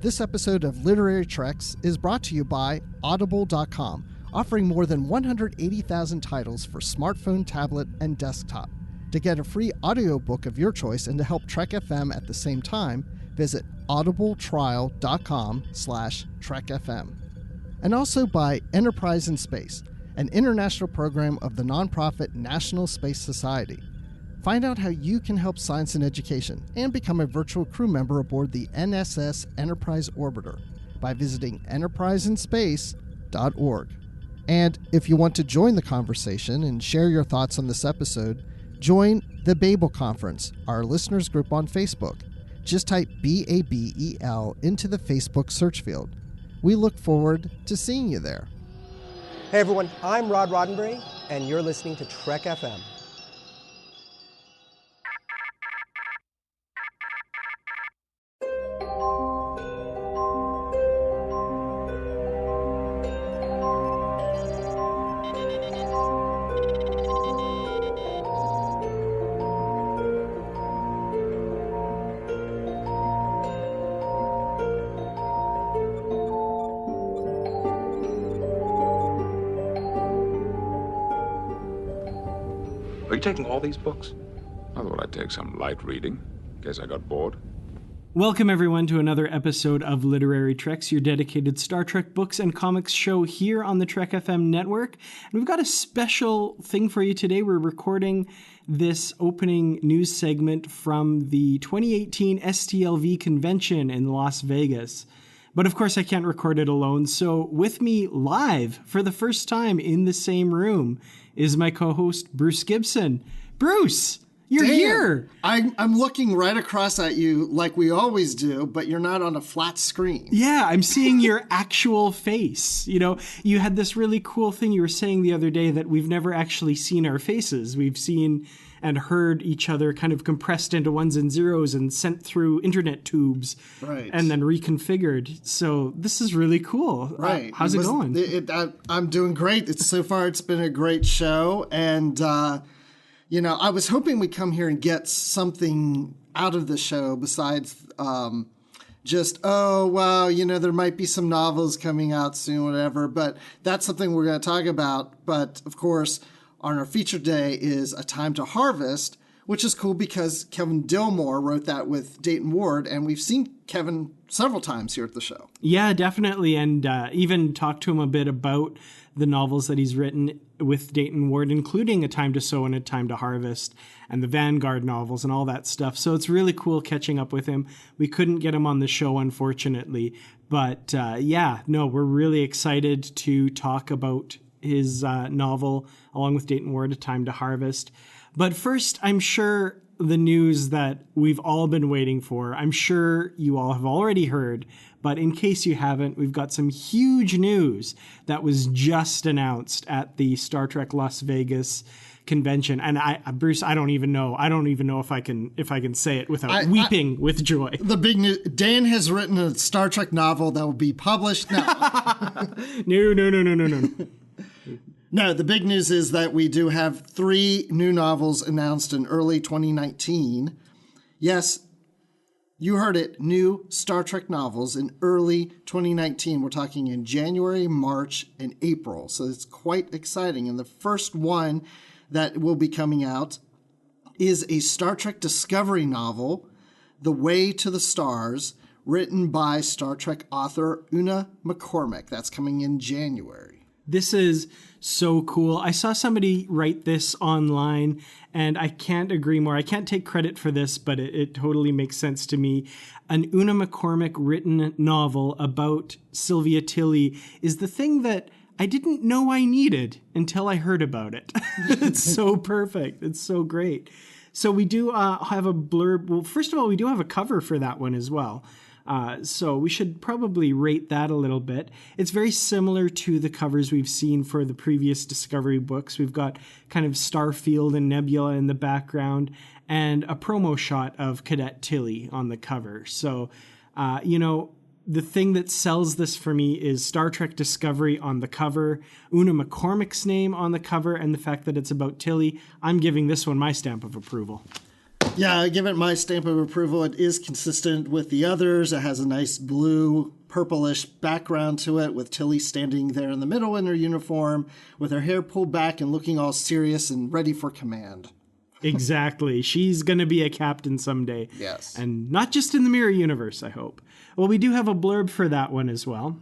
This episode of Literary Treks is brought to you by Audible.com, offering more than 180,000 titles for smartphone, tablet, and desktop. To get a free audiobook of your choice and to help Trek FM at the same time, visit audibletrial.com/trekfm. And also by Enterprise in Space, an international program of the nonprofit National Space Society. Find out how you can help science and education and become a virtual crew member aboard the NSS Enterprise Orbiter by visiting enterpriseinspace.org. And if you want to join the conversation and share your thoughts on this episode, join the Babel Conference, our listeners group on Facebook. Just type BABEL into the Facebook search field. We look forward to seeing you there. Hey everyone, I'm Rod Roddenberry, and you're listening to Trek FM. Are you taking all these books? I thought I'd take some light reading, in case I got bored. Welcome, everyone, to another episode of Literary Treks, your dedicated Star Trek books and comics show here on the Trek FM network. And we've got a special thing for you today. We're recording this opening news segment from the 2018 STLV convention in Las Vegas. But of course, I can't record it alone. So with me live for the first time in the same room is my co-host, Bruce Gibson. Bruce, you're here. I'm looking right across at you like we always do, but you're not on a flat screen. Yeah, I'm seeing your actual face. You know, you had this really cool thing you were saying the other day that we've never actually seen our faces. We've seen and heard each other kind of compressed into ones and zeros and sent through internet tubes, right, and then reconfigured. So this is really cool. Right. How's it going? I'm doing great. So far, it's been a great show. And, you know, I was hoping we'd come here and get something out of the show besides just, oh, well, you know, there might be some novels coming out soon, whatever. But that's something we're going to talk about. But, of course, on our feature day is A Time to Harvest, which is cool because Kevin Dilmore wrote that with Dayton Ward, and we've seen Kevin several times here at the show. Yeah, definitely, and even talked to him a bit about the novels that he's written with Dayton Ward, including A Time to Sow and A Time to Harvest, and the Vanguard novels and all that stuff. So it's really cool catching up with him. We couldn't get him on the show, unfortunately, but we're really excited to talk about his novel, along with Dayton Ward, A Time to Harvest. But first, I'm sure the news that we've all been waiting for, I'm sure you all have already heard, but in case you haven't, we've got some huge news that was just announced at the Star Trek Las Vegas convention. And Bruce, I don't even know if I can say it without weeping with joy. The big news, Dan has written a Star Trek novel that will be published now. No. No, the big news is that we do have 3 new novels announced in early 2019. Yes, you heard it, new Star Trek novels in early 2019. We're talking in January, March, and April. So it's quite exciting. And the first one that will be coming out is a Star Trek Discovery novel, The Way to the Stars, written by Star Trek author Una McCormack. That's coming in January. This is so cool. I saw somebody write this online, and I can't agree more. I can't take credit for this, but it totally makes sense to me. An Una McCormack written novel about Sylvia Tilly is the thing that I didn't know I needed until I heard about it. It's so perfect. It's so great. So we do have a blurb. Well, first of all, we do have a cover for that one as well. So we should probably rate that a little bit. It's very similar to the covers we've seen for the previous Discovery books. We've got kind of Starfield and Nebula in the background and a promo shot of Cadet Tilly on the cover. So, the thing that sells this for me is Star Trek Discovery on the cover, Una McCormack's name on the cover, and the fact that it's about Tilly. I'm giving this one my stamp of approval. Yeah, I give it my stamp of approval. It is consistent with the others. It has a nice blue, purplish background to it, with Tilly standing there in the middle in her uniform, with her hair pulled back and looking all serious and ready for command. Exactly. She's going to be a captain someday. Yes. And not just in the Mirror Universe, I hope. Well, we do have a blurb for that one as well.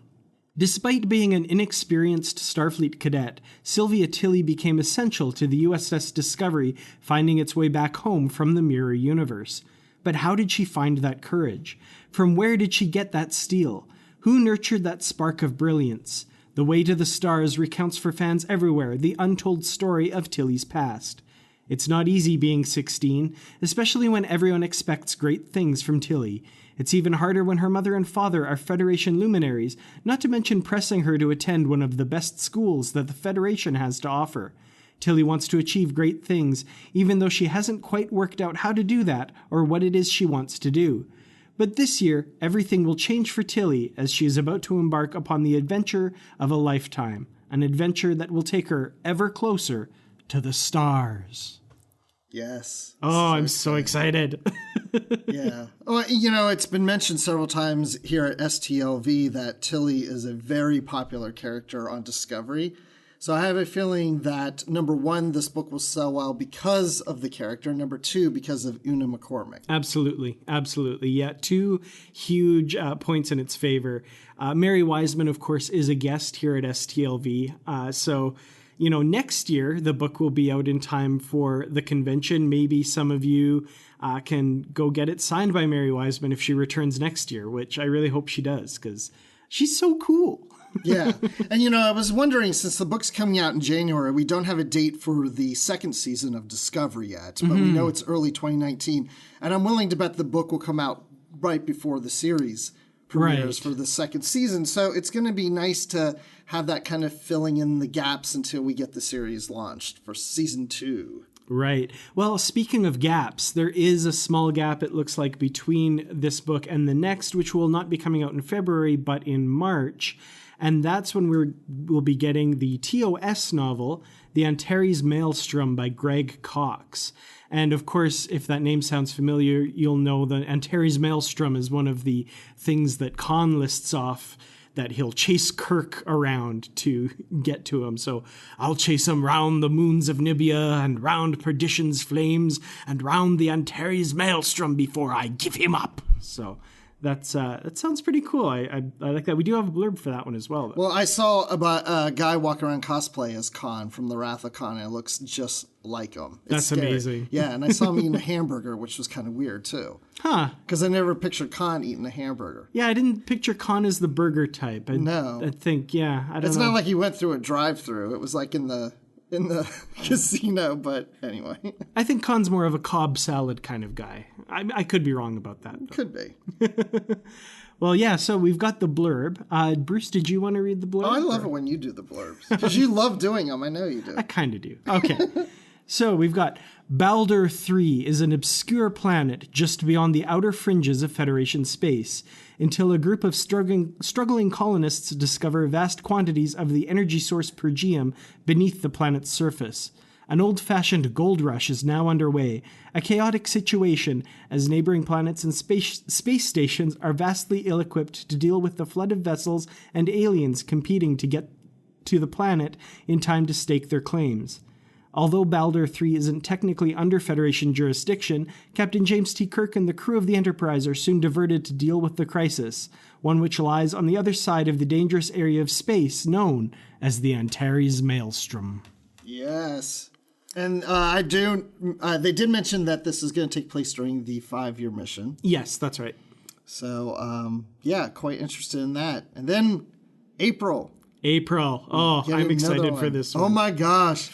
Despite being an inexperienced Starfleet cadet, Sylvia Tilly became essential to the USS Discovery finding its way back home from the Mirror Universe. But how did she find that courage? From where did she get that steel? Who nurtured that spark of brilliance? The Way to the Stars recounts for fans everywhere the untold story of Tilly's past. It's not easy being 16, especially when everyone expects great things from Tilly. It's even harder when her mother and father are Federation luminaries, not to mention pressing her to attend one of the best schools that the Federation has to offer. Tilly wants to achieve great things, even though she hasn't quite worked out how to do that or what it is she wants to do. But this year, everything will change for Tilly as she is about to embark upon the adventure of a lifetime, an adventure that will take her ever closer to the stars. Yes. Oh, I'm so excited. Yeah. Well, you know, it's been mentioned several times here at STLV that Tilly is a very popular character on Discovery. So I have a feeling that, number one, this book will sell well because of the character. Number two, because of Una McCormick. Absolutely. Absolutely. Yeah, two huge points in its favor. Mary Wiseman, of course, is a guest here at STLV. So, you know, next year, the book will be out in time for the convention. Maybe some of you can go get it signed by Mary Wiseman if she returns next year, which I really hope she does, because she's so cool. Yeah. And, you know, I was wondering, since the book's coming out in January, we don't have a date for the second season of Discovery yet, but we know it's early 2019. And I'm willing to bet the book will come out right before the series premieres for the second season. So it's going to be nice to have that kind of filling in the gaps until we get the series launched for season 2. Right. Well, speaking of gaps, there is a small gap, it looks like, between this book and the next, which will not be coming out in February, but in March. And that's when we'll be getting the TOS novel, The Antares Maelstrom by Greg Cox. And of course, if that name sounds familiar, you'll know the Antares Maelstrom is one of the things that Khan lists off that he'll chase Kirk around to get to him. So I'll chase him round the moons of Nibia and round perdition's flames and round the Antares Maelstrom before I give him up. So that sounds pretty cool. I like that. We do have a blurb for that one as well, though. Well, I saw about a guy walking around cosplay as Khan from the Wrath of Khan, and it looks just like him. That's scary. amazing. Yeah, and I saw him eating a hamburger, which was kind of weird, too. Huh. Because I never pictured Khan eating a hamburger. Yeah, I didn't picture Khan as the burger type. No. I think, yeah, I don't know. It's not like he went through a drive-thru. It was like in the casino, but anyway. I think Khan's more of a Cobb salad kind of guy. I could be wrong about that. Could be. Well, yeah, so we've got the blurb. Bruce, did you want to read the blurb? Oh, I love it when you do the blurbs. Because you love doing them. I know you do. I kind of do. Okay. So we've got Baldur 3 is an obscure planet just beyond the outer fringes of Federation space, until a group of struggling colonists discover vast quantities of the energy source Pergeum beneath the planet's surface. An old-fashioned gold rush is now underway, a chaotic situation as neighboring planets and space stations are vastly ill-equipped to deal with the flood of vessels and aliens competing to get to the planet in time to stake their claims. Although Baldur 3 isn't technically under Federation jurisdiction, Captain James T. Kirk and the crew of the Enterprise are soon diverted to deal with the crisis, one which lies on the other side of the dangerous area of space known as the Antares Maelstrom. Yes. And they did mention that this is going to take place during the 5-year mission. Yes, that's right. So, yeah, quite interested in that. And then April. Oh, I'm excited for this one. Oh my gosh.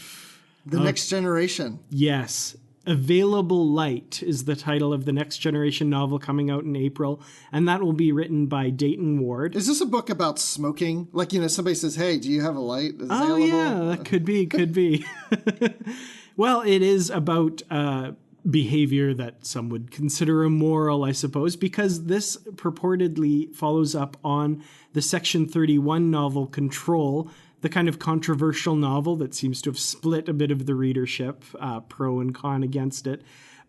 The Next Generation. Yes. Available Light is the title of the Next Generation novel coming out in April, and that will be written by Dayton Ward. Is this a book about smoking? Like, you know, somebody says, hey, do you have a light available? Oh, yeah, that could be. Well, it is about behavior that some would consider immoral, I suppose, because this purportedly follows up on the Section 31 novel Control, the kind of controversial novel that seems to have split a bit of the readership, pro and con against it.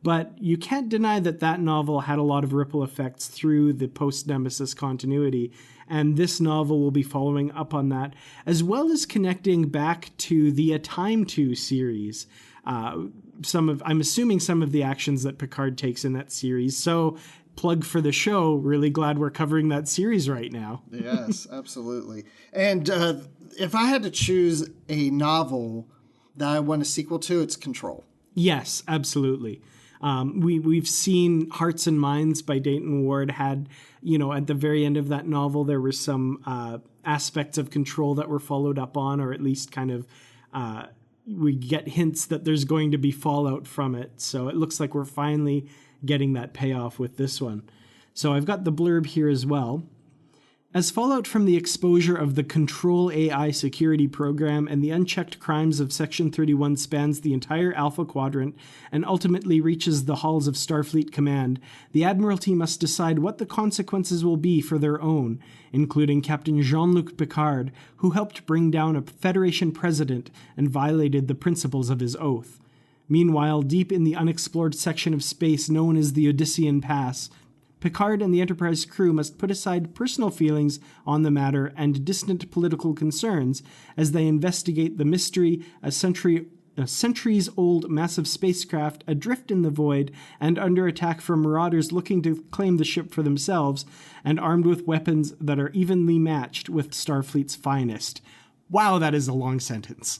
But you can't deny that that novel had a lot of ripple effects through the post-Nemesis continuity, and this novel will be following up on that, as well as connecting back to the A Time To series. I'm assuming some of the actions that Picard takes in that series. So, plug for the show. Really glad we're covering that series right now. Yes, absolutely. And if I had to choose a novel that I want a sequel to, it's Control. Yes, absolutely. We've seen Hearts and Minds by Dayton Ward had, at the very end of that novel, there were some aspects of Control that were followed up on, or at least kind of we get hints that there's going to be fallout from it. So it looks like we're finally getting that payoff with this one. So I've got the blurb here as well. As fallout from the exposure of the Control AI security program and the unchecked crimes of Section 31 spans the entire Alpha Quadrant and ultimately reaches the halls of Starfleet Command, the Admiralty must decide what the consequences will be for their own, including Captain Jean-Luc Picard, who helped bring down a Federation president and violated the principles of his oath. Meanwhile, deep in the unexplored section of space known as the Odyssean Pass, Picard and the Enterprise crew must put aside personal feelings on the matter and distant political concerns as they investigate the mystery, a centuries-old massive spacecraft adrift in the void and under attack from marauders looking to claim the ship for themselves and armed with weapons that are evenly matched with Starfleet's finest. Wow, that is a long sentence.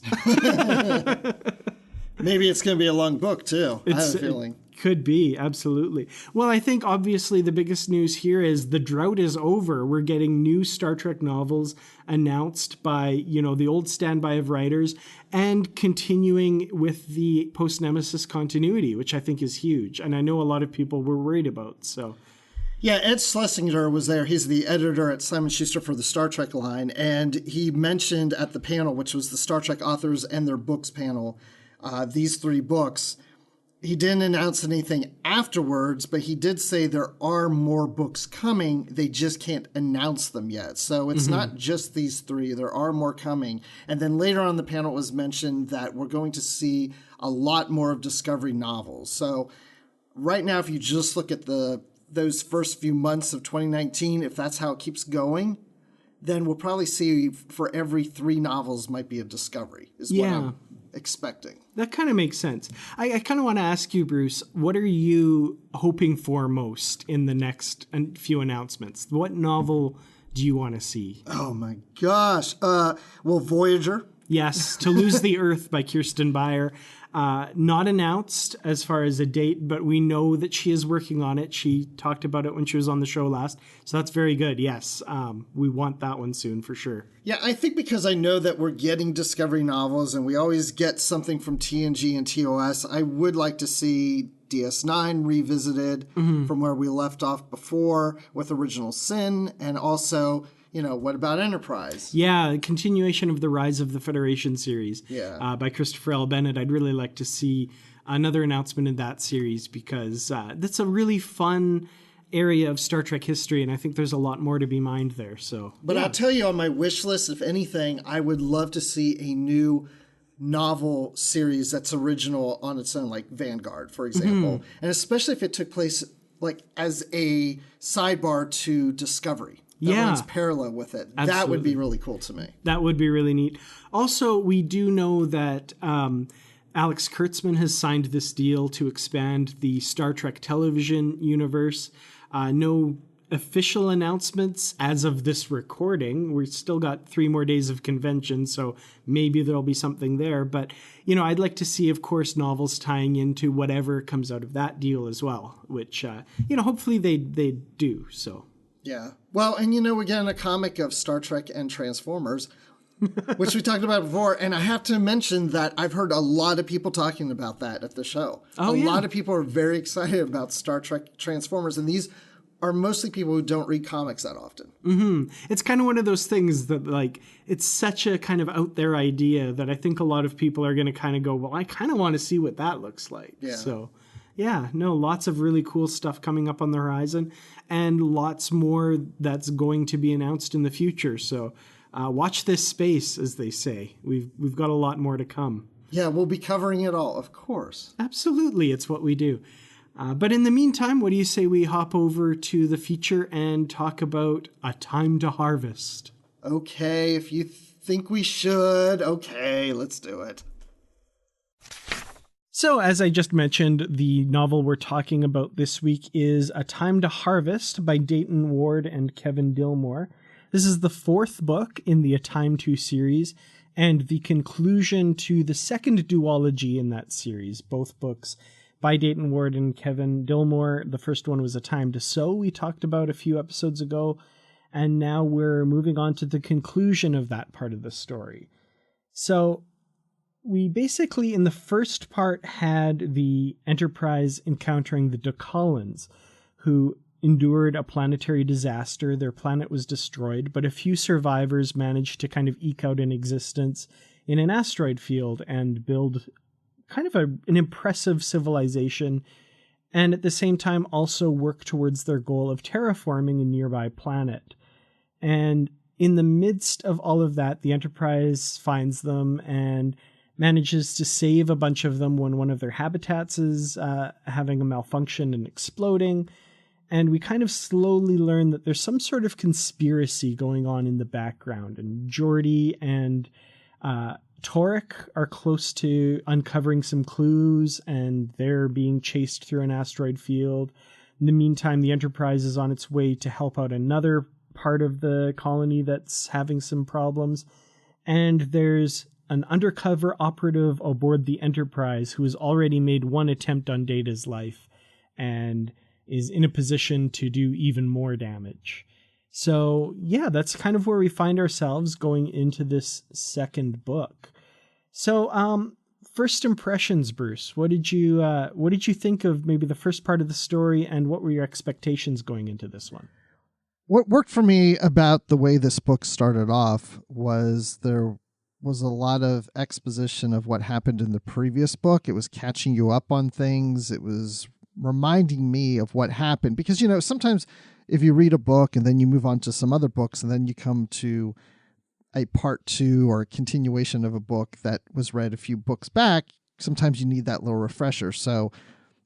Maybe it's going to be a long book, too. I have a feeling. Could be, absolutely. Well, I think obviously the biggest news here is the drought is over. We're getting new Star Trek novels announced by, the old standby of writers and continuing with the post-Nemesis continuity, which I think is huge. And I know a lot of people were worried about, so... Yeah, Ed Schlesinger was there. He's the editor at Simon Schuster for the Star Trek line. And he mentioned at the panel, which was the Star Trek authors and their books panel, these 3 books. He didn't announce anything afterwards, but he did say there are more books coming. They just can't announce them yet. So it's not just these 3. There are more coming. And then later on the panel it was mentioned that we're going to see a lot more of Discovery novels. So right now, if you just look at those first few months of 2019, if that's how it keeps going, then we'll probably see for every 3 novels might be a Discovery, is what I'm expecting. That kind of makes sense. I kind of want to ask you, Bruce, what are you hoping for most in the next few announcements? What novel do you want to see? Oh my gosh. Well, Voyager. Yes, To Lose the Earth by Kirsten Beyer. Not announced as far as a date, but we know that she is working on it. She talked about it when she was on the show last. So that's very good. Yes, we want that one soon for sure. Yeah, I think because I know that we're getting Discovery novels and we always get something from TNG and TOS, I would like to see DS9 revisited from where we left off before with Original Sin, and also... what about Enterprise? Yeah, continuation of the Rise of the Federation series by Christopher L. Bennett. I'd really like to see another announcement in that series because that's a really fun area of Star Trek history, and I think there's a lot more to be mined there. But I'll tell you, on my wish list, if anything, I would love to see a new novel series that's original on its own, like Vanguard, for example. And especially if it took place like as a sidebar to Discovery. That runs parallel with it. Absolutely. That would be really cool to me. That would be really neat. Also, we do know that Alex Kurtzman has signed this deal to expand the Star Trek television universe. No official announcements as of this recording. We've still got 3 more days of convention, so maybe there'll be something there. But, I'd like to see, of course, novels tying into whatever comes out of that deal as well, which, hopefully they do, so... Yeah. Well, and we're getting a comic of Star Trek and Transformers, which we talked about before. And I have to mention that I've heard a lot of people talking about that at the show. A lot of people are very excited about Star Trek Transformers. And these are mostly people who don't read comics that often. It's kind of one of those things that, it's such a kind of out there idea that I think a lot of people are going to kind of go, well, I kind of want to see what that looks like. Yeah. So... yeah, no, lots of really cool stuff coming up on the horizon and lots more that's going to be announced in the future. So watch this space, as they say. We've got a lot more to come. Yeah, we'll be covering it all, of course. Absolutely. It's what we do. But in the meantime, what do you say we hop over to the feature and talk about A Time to Harvest? Okay, if you think we should, okay, let's do it. So, as I just mentioned, the novel we're talking about this week is A Time to Harvest by Dayton Ward and Kevin Dilmore. This is the fourth book in the A Time To series, and the conclusion to the second duology in that series. Both books by Dayton Ward and Kevin Dilmore. The first one was A Time to Sow, we talked about a few episodes ago, and now we're moving on to the conclusion of that part of the story. So we basically, in the first part, had the Enterprise encountering the Dokallans, who endured a planetary disaster. Their planet was destroyed, but a few survivors managed to kind of eke out an existence in an asteroid field and build kind of an impressive civilization, and at the same time also work towards their goal of terraforming a nearby planet. And in the midst of all of that, the Enterprise finds them and manages to save a bunch of them when one of their habitats is having a malfunction and exploding. And we kind of slowly learn that there's some sort of conspiracy going on in the background. And Geordi and Torek are close to uncovering some clues, and they're being chased through an asteroid field. In the meantime, the Enterprise is on its way to help out another part of the colony that's having some problems. And there's an undercover operative aboard the Enterprise who has already made one attempt on Data's life and is in a position to do even more damage. So yeah, that's kind of where we find ourselves going into this second book. So first impressions, Bruce, what did you think of maybe the first part of the story, and what were your expectations going into this one? What worked for me about the way this book started off was there was a lot of exposition of what happened in the previous book. It was catching you up on things. It was reminding me of what happened, because, sometimes if you read a book and then you move on to some other books and then you come to a part two or a continuation of a book that was read a few books back, sometimes you need that little refresher. So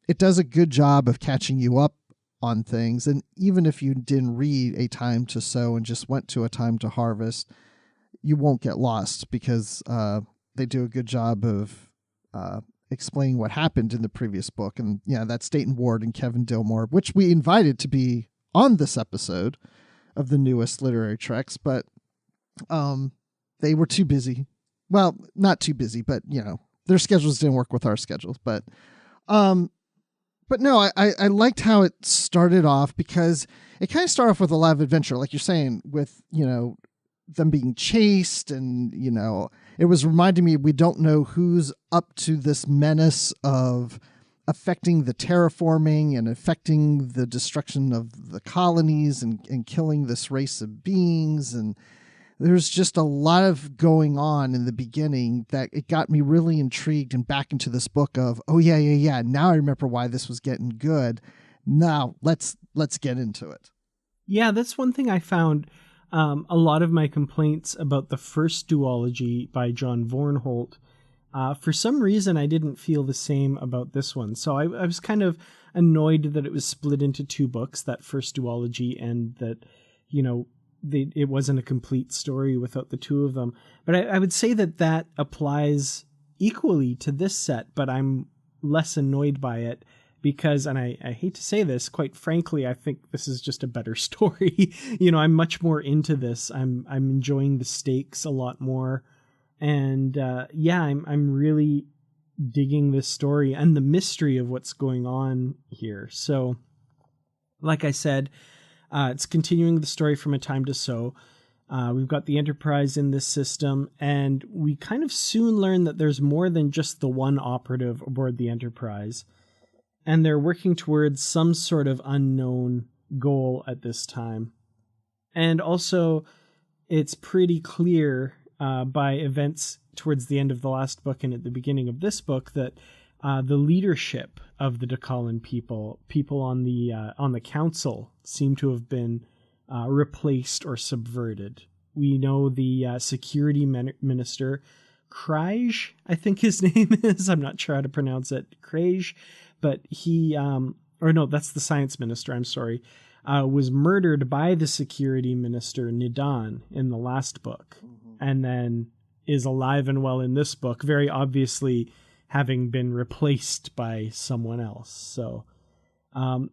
it does a good job of catching you up on things. And even if you didn't read A Time to Sow and just went to A Time to Harvest, you won't get lost, because they do a good job of explaining what happened in the previous book. And yeah, that's Dayton Ward and Kevin Dilmore, which we invited to be on this episode of the newest Literary Treks, but they were too busy. Well, not too busy, but their schedules didn't work with our schedules. But no, I liked how it started off, because it kind of started off with a lot of adventure, like you're saying, with them being chased, and it was reminding me, we don't know who's up to this menace of affecting the terraforming and affecting the destruction of the colonies and killing this race of beings. And there's just a lot of going on in the beginning that it got me really intrigued and back into this book of, oh yeah. Now I remember why this was getting good. Now let's get into it. Yeah, that's one thing I found. A lot of my complaints about the first duology by John Vornholt, for some reason I didn't feel the same about this one. So I was kind of annoyed that it was split into two books, that first duology, and that, it wasn't a complete story without the two of them. But I would say that applies equally to this set, but I'm less annoyed by it. Because, and I hate to say this, quite frankly, I think this is just a better story. I'm much more into this. I'm enjoying the stakes a lot more. And I'm really digging this story and the mystery of what's going on here. So, like I said, it's continuing the story from A Time to Sow. We've got the Enterprise in this system, and we kind of soon learn that there's more than just the one operative aboard the Enterprise. And they're working towards some sort of unknown goal at this time. And also, it's pretty clear by events towards the end of the last book and at the beginning of this book that the leadership of the Dokallan people on the council, seem to have been replaced or subverted. We know the security minister, Kraj, I think his name is. I'm not sure how to pronounce it. Kraj. But he or no, that's the science minister, I'm sorry, was murdered by the security minister Nidan in the last book, and then is alive and well in this book, very obviously having been replaced by someone else. So,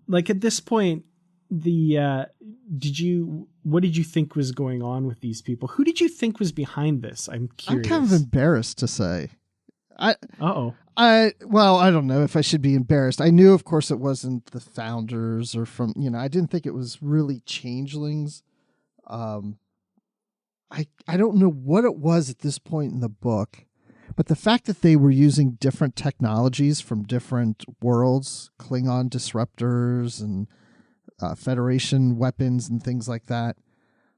like at this point, what did you think was going on with these people? Who did you think was behind this? I'm curious. I'm kind of embarrassed to say. Well, I don't know if I should be embarrassed. I knew, of course, it wasn't the founders or from, I didn't think it was really changelings. I don't know what it was at this point in the book, but the fact that they were using different technologies from different worlds, Klingon disruptors and Federation weapons and things like that,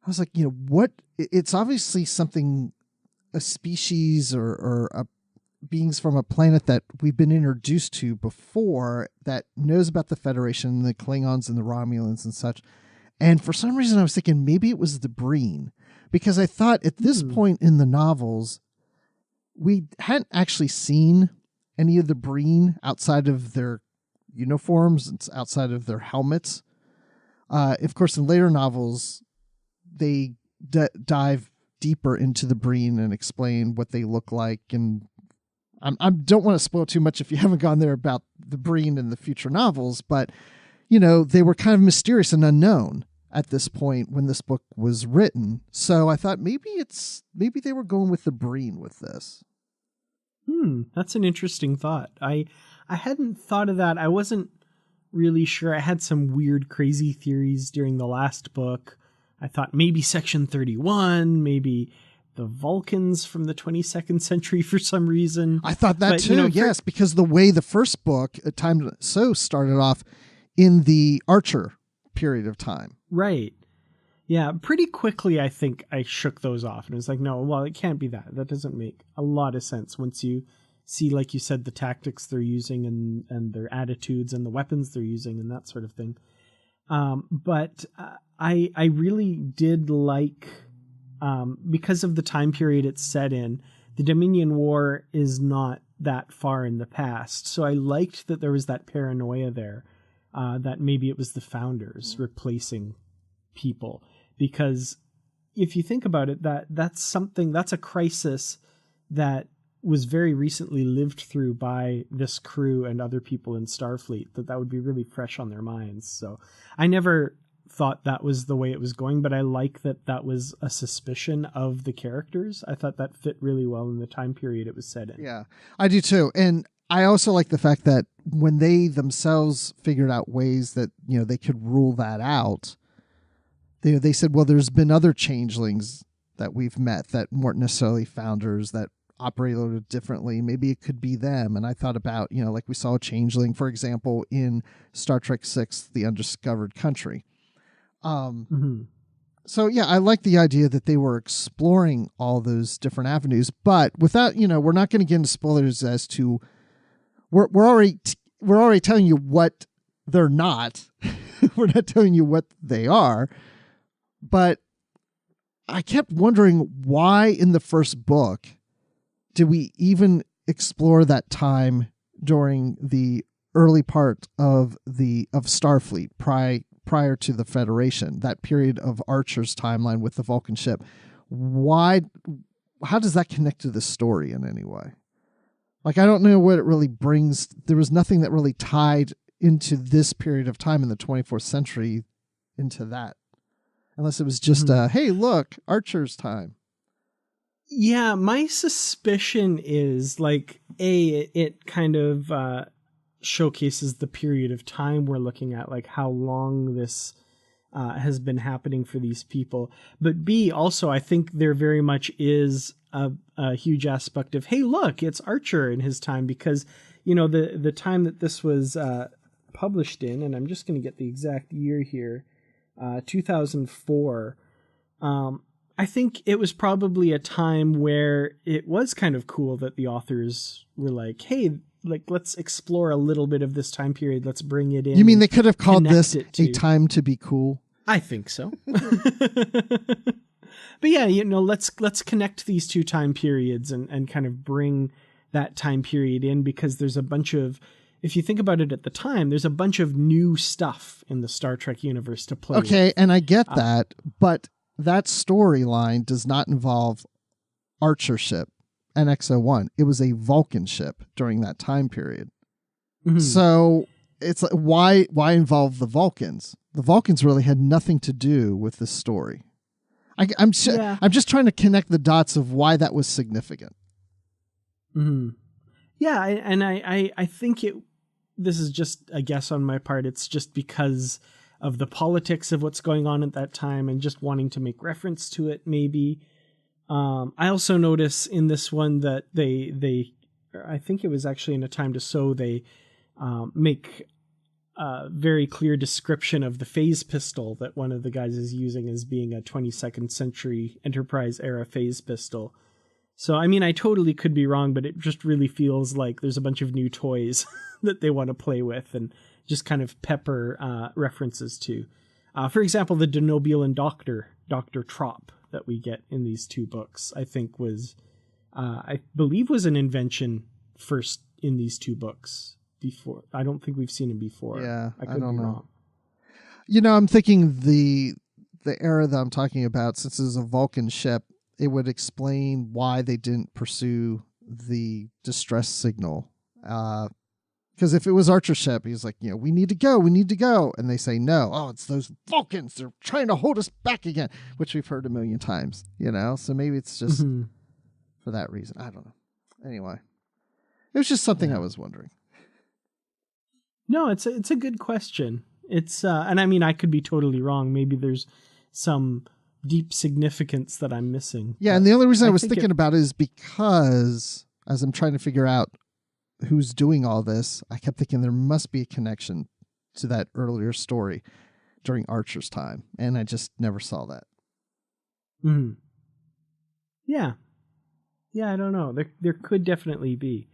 I was like, what? It's obviously something, a species or a beings from a planet that we've been introduced to before that knows about the Federation, the Klingons and the Romulans and such. And for some reason, I was thinking maybe it was the Breen, because I thought at this point in the novels, we hadn't actually seen any of the Breen outside of their uniforms, outside of their helmets. Of course, in later novels, they dive deeper into the Breen and explain what they look like. And I don't want to spoil too much if you haven't gone there about the Breen in the future novels, but, they were kind of mysterious and unknown at this point when this book was written. So I thought maybe they were going with the Breen with this. That's an interesting thought. I hadn't thought of that. I wasn't really sure. I had some weird, crazy theories during the last book. I thought maybe Section 31, maybe the Vulcans from the 22nd century for some reason. I thought that too, yes, because the way the first book, Time So, started off in the Archer period of time. Right. Yeah, pretty quickly I think I shook those off. And it was like, no, well, it can't be that. That doesn't make a lot of sense once you see, like you said, the tactics they're using and their attitudes and the weapons they're using and that sort of thing. But I really did like, because of the time period it's set in, the Dominion War is not that far in the past. So I liked that there was that paranoia there, that maybe it was the founders replacing people. Because if you think about it, that's a crisis that was very recently lived through by this crew and other people in Starfleet, that would be really fresh on their minds. So I never thought that was the way it was going, but I like that was a suspicion of the characters. I thought that fit really well in the time period it was set in. Yeah, I do too. And I also like the fact that when they themselves figured out ways that, they could rule that out, they said, well, there's been other changelings that we've met that weren't necessarily founders, that operate a little differently. Maybe it could be them. And I thought about, like we saw a changeling, for example, in Star Trek VI, The Undiscovered Country. So yeah, I like the idea that they were exploring all those different avenues, but without, we're not going to get into spoilers as to, we're already telling you what they're not. We're not telling you what they are, but I kept wondering why in the first book did we even explore that time during the early part of Starfleet prior to the Federation, that period of Archer's timeline with the Vulcan ship. How does that connect to the story in any way? Like, I don't know what it really brings. There was nothing that really tied into this period of time in the 24th century into that. Unless it was just, hey, look, Archer's time. Yeah, my suspicion is, like, it kind of showcases the period of time we're looking at, like how long this has been happening for these people. But B, also, I think there very much is a huge aspect of, hey, look, it's Archer in his time, because, the time that this was published in, and I'm just going to get the exact year here, 2004, I think it was probably a time where it was kind of cool that the authors were like, hey, like, let's explore a little bit of this time period. Let's bring it in. You mean they could have called this a time to be cool? I think so. But yeah, let's connect these two time periods and kind of bring that time period in, because there's a bunch of if you think about it at the time, there's a bunch of new stuff in the Star Trek universe to play with. Okay, and I get that, but that storyline does not involve Archer ship, NX-01. It was a Vulcan ship during that time period. Mm-hmm. So it's like, why involve the Vulcans? The Vulcans really had nothing to do with this story. I'm just trying to connect the dots of why that was significant. Mm-hmm. Yeah, I think this is just a guess on my part. It's just because of the politics of what's going on at that time and just wanting to make reference to it, maybe. I also notice in this one that they I think it was actually in A Time to Sew, they make a very clear description of the phase pistol that one of the guys is using as being a 22nd century Enterprise era phase pistol. So, I mean, I totally could be wrong, but it just really feels like there's a bunch of new toys that they want to play with and just kind of pepper references to. For example, the Denobulan Dr. Trop that we get in these two books, I think I believe was an invention first in these two books. Before, I don't think we've seen him before. Yeah, I could be wrong. You know, I'm thinking the era that I'm talking about, since it was a Vulcan ship, it would explain why they didn't pursue the distress signal. Because if it was Archer's ship, he's like, we need to go. And they say, no, it's those Vulcans. They're trying to hold us back again, which we've heard a million times, So maybe it's just for that reason. I don't know. Anyway, it was just something I was wondering. No, it's a good question. It's and I mean, I could be totally wrong. Maybe there's some deep significance that I'm missing. Yeah, and the only reason I was thinking about it is because as I'm trying to figure out who's doing all this, I kept thinking there must be a connection to that earlier story during Archer's time, and I just never saw that. Yeah, I don't know. There could definitely be.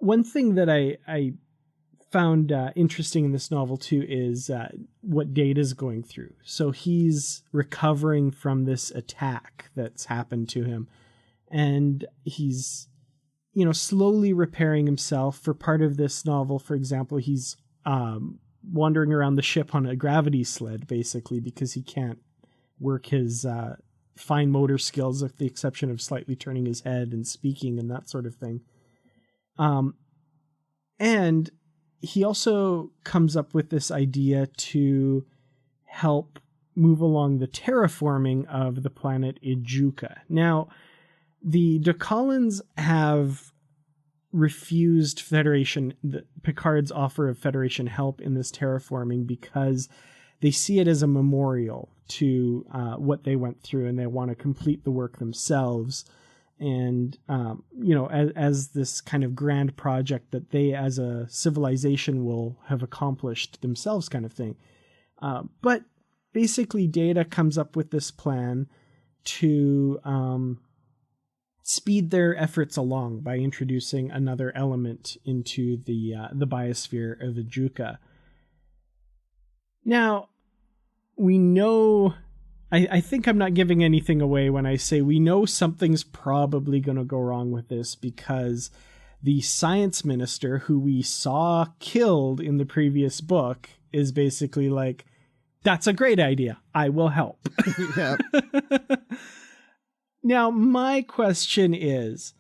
One thing that I found interesting in this novel too is what Data's going through. So he's recovering from this attack that's happened to him, and he's slowly repairing himself. For part of this novel, for example, he's wandering around the ship on a gravity sled, basically, because he can't work his fine motor skills, with the exception of slightly turning his head and speaking and that sort of thing. And he also comes up with this idea to help move along the terraforming of the planet Ijuuka. Now, the Dokallans have refused Picard's offer of Federation help in this terraforming because they see it as a memorial to what they went through, and they want to complete the work themselves. And, as this kind of grand project that they as a civilization will have accomplished themselves kind of thing. But basically Data comes up with this plan to speed their efforts along by introducing another element into the biosphere of Ijuuka. Now, we know... I think I'm not giving anything away when I say we know something's probably going to go wrong with this, because the science minister who we saw killed in the previous book is basically like, that's a great idea. I will help. Now, my question is,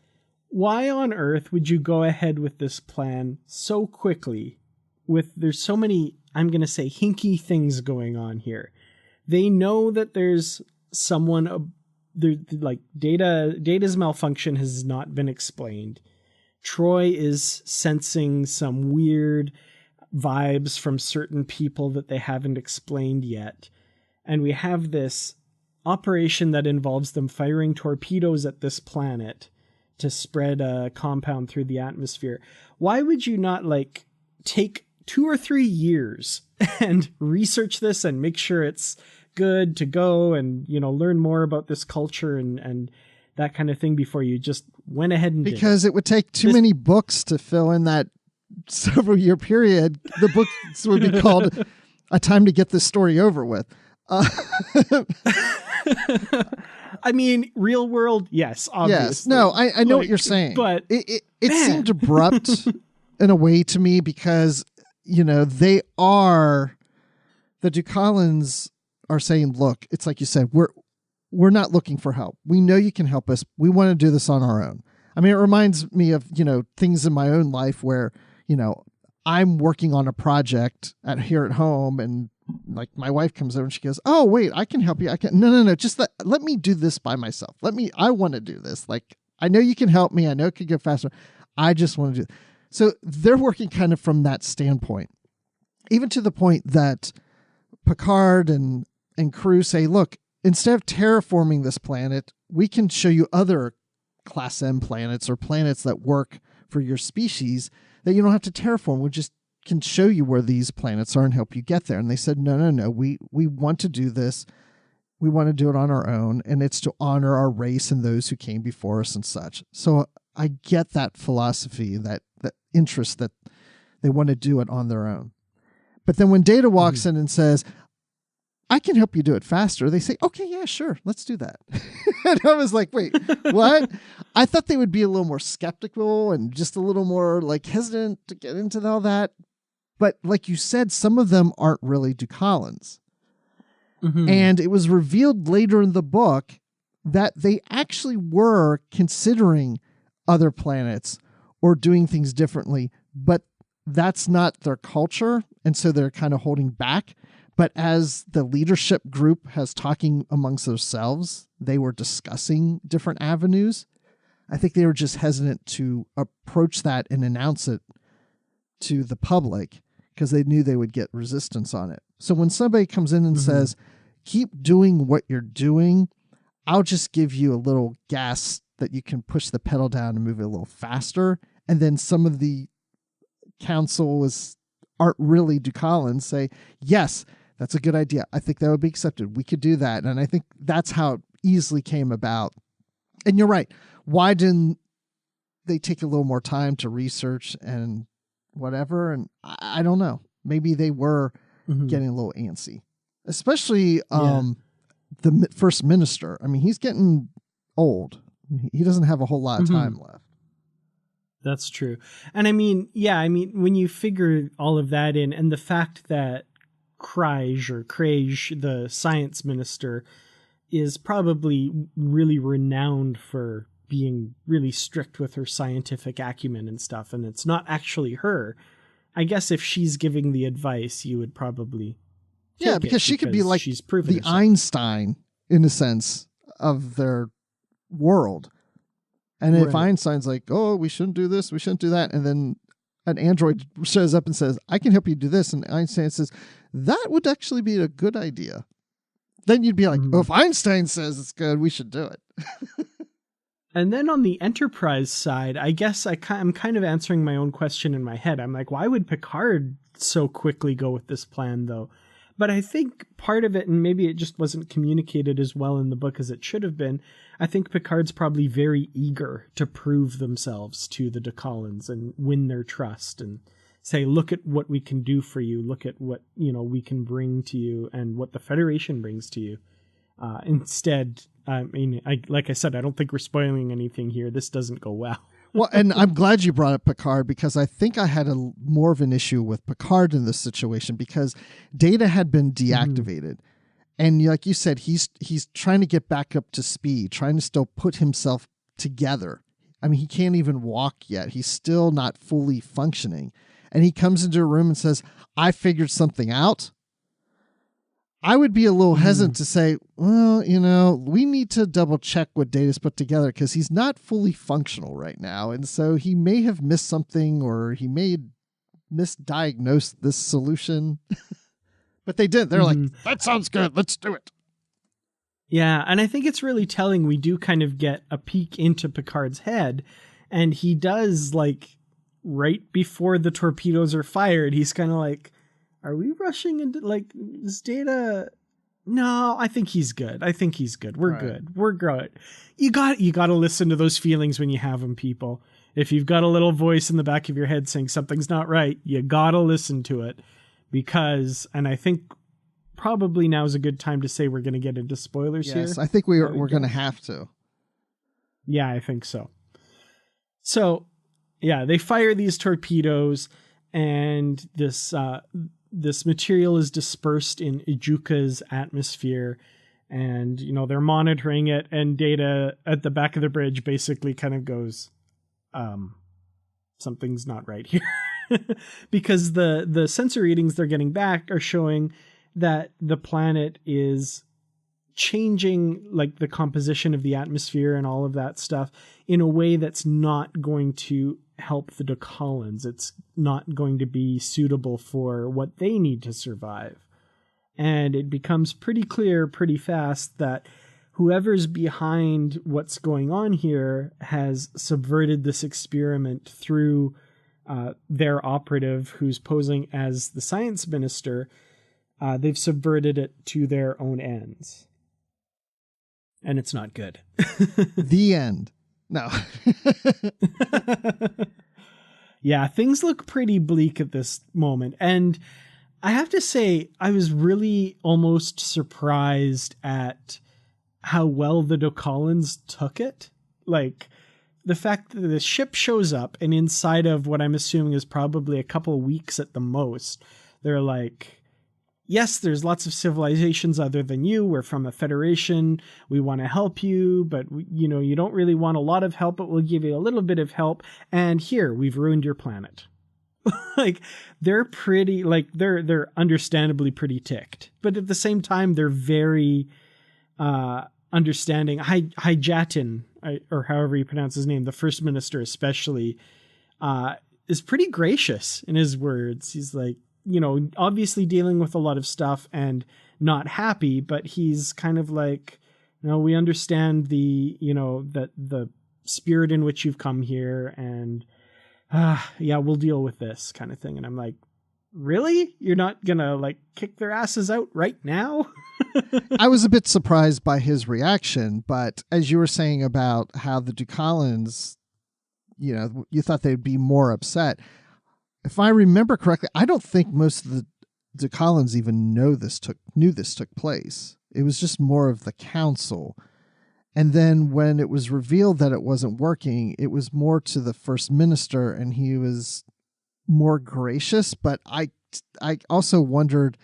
why on earth would you go ahead with this plan so quickly there's so many, I'm going to say, hinky things going on here? They know that there's someone, Data's malfunction has not been explained. Troy is sensing some weird vibes from certain people that they haven't explained yet. And we have this operation that involves them firing torpedoes at this planet to spread a compound through the atmosphere. Why would you not take 2 or 3 years and research this and make sure it's good to go and, learn more about this culture and that kind of thing before you just went ahead and because it would take too many books to fill in that several year period. The books would be called A Time to Get This Story Over With. I mean, real world, yes, obvious. Yes, no, I know what you're saying, but it seemed abrupt in a way to me because, the Dokallans are saying, look, it's like you said, we're not looking for help. We know you can help us. We want to do this on our own. I mean, it reminds me of, things in my own life where, I'm working on a project here at home and like my wife comes over and she goes, oh, wait, I can help you. No. Just let me do this by myself. I want to do this. Like, I know you can help me. I know it could go faster. I just want to do it. So they're working kind of from that standpoint, even to the point that Picard and crew say, look, instead of terraforming this planet, we can show you other Class M planets or planets that work for your species that you don't have to terraform. We just can show you where these planets are and help you get there. And they said, no. We want to do this. We want to do it on our own. And it's to honor our race and those who came before us and such. So I get that philosophy, that interest that they want to do it on their own. But then when Data walks in and says, I can help you do it faster, they say, okay, yeah, sure, let's do that. And I was like, wait, what? I thought they would be a little more skeptical and just a little more like hesitant to get into all that. But like you said, some of them aren't really Dokallans. And it was revealed later in the book that they actually were considering other planets or doing things differently, but that's not their culture. And so they're kind of holding back. But as the leadership group has talking amongst themselves, they were discussing different avenues. I think they were just hesitant to approach that and announce it to the public because they knew they would get resistance on it. So when somebody comes in and says, keep doing what you're doing, I'll just give you a little gas that you can push the pedal down and move it a little faster. And then some of the council aren't really Dokallans say, yes, that's a good idea. I think that would be accepted. We could do that. And I think that's how it easily came about. And you're right. Why didn't they take a little more time to research and whatever? And I don't know. Maybe they were getting a little antsy, especially the first minister. I mean, he's getting old. He doesn't have a whole lot of time left. That's true. And I mean, when you figure all of that in and the fact that Kraj, the science minister, is probably really renowned for being really strict with her scientific acumen and stuff, and it's not actually her. I guess if she's giving the advice, you would probably because she could be like she's proven the herself. Einstein in a sense of their world. And if Einstein's like, oh, we shouldn't do this, we shouldn't do that, and then an android shows up and says, I can help you do this, and Einstein says, that would actually be a good idea. Then you'd be like, oh, if Einstein says it's good, we should do it. And then on the Enterprise side, I guess I'm kind of answering my own question in my head. I'm like, why would Picard so quickly go with this plan, though? But I think part of it, and maybe it just wasn't communicated as well in the book as it should have been, I think Picard's probably very eager to prove themselves to the Dokallans and win their trust and say, look at what we can do for you. Look at what, we can bring to you and what the Federation brings to you. Instead, I mean, like I said, I don't think we're spoiling anything here. This doesn't go well. Well, and I'm glad you brought up Picard because I think I had more of an issue with Picard in this situation because Data had been deactivated. And like you said, he's trying to get back up to speed, trying to still put himself together. I mean, he can't even walk yet. He's still not fully functioning. And he comes into a room and says, I figured something out. I would be a little hesitant to say, well, we need to double check what Data's put together because he's not fully functional right now. And so he may have missed something or he may misdiagnose this solution. But they did. They're like, that sounds good. Let's do it. Yeah, and I think it's really telling. We do kind of get a peek into Picard's head. And he does, like, right before the torpedoes are fired, he's kind of like, are we rushing into, like, is Data? No, I think he's good. We're good. We're good. You got to listen to those feelings when you have them, people. If you've got a little voice in the back of your head saying something's not right, you got to listen to it. Because, and I think probably now is a good time to say we're going to get into spoilers here. Yes, I think we're going to have to. Yeah, I think so. So they fire these torpedoes, and this material is dispersed in Ijuuka's atmosphere, and they're monitoring it, and Data at the back of the bridge basically kind of goes, something's not right here. Because the sensor readings they're getting back are showing that the planet is changing, like, the composition of the atmosphere and all of that stuff in a way that's not going to help the Dokallans. It's not going to be suitable for what they need to survive. And it becomes pretty clear pretty fast that whoever's behind what's going on here has subverted this experiment through their operative, who's posing as the science minister. They've subverted it to their own ends. And it's not good. The end. No. Yeah, things look pretty bleak at this moment. And I have to say, I was really almost surprised at how well the Dokallans took it. Like, the fact that the ship shows up, and inside of what I'm assuming is probably a couple of weeks at the most, they're like, yes, there's lots of civilizations other than you. We're from a federation. We want to help you, but you don't really want a lot of help, but we'll give you a little bit of help. And here, we've ruined your planet. Like, they're pretty, like, they're understandably pretty ticked, but at the same time, they're very understanding. Hijatin, or however you pronounce his name, the first minister especially, is pretty gracious in his words. He's like, obviously dealing with a lot of stuff and not happy, but he's kind of like, we understand the spirit in which you've come here, and we'll deal with this kind of thing. And I'm like, really? You're not gonna, like, kick their asses out right now? I was a bit surprised by his reaction, but as you were saying about how the Dokallans, you thought they'd be more upset. If I remember correctly, I don't think most of the Dokallans even knew this took place. It was just more of the council. And then when it was revealed that it wasn't working, it was more to the first minister, and he was more gracious. But I also wondered,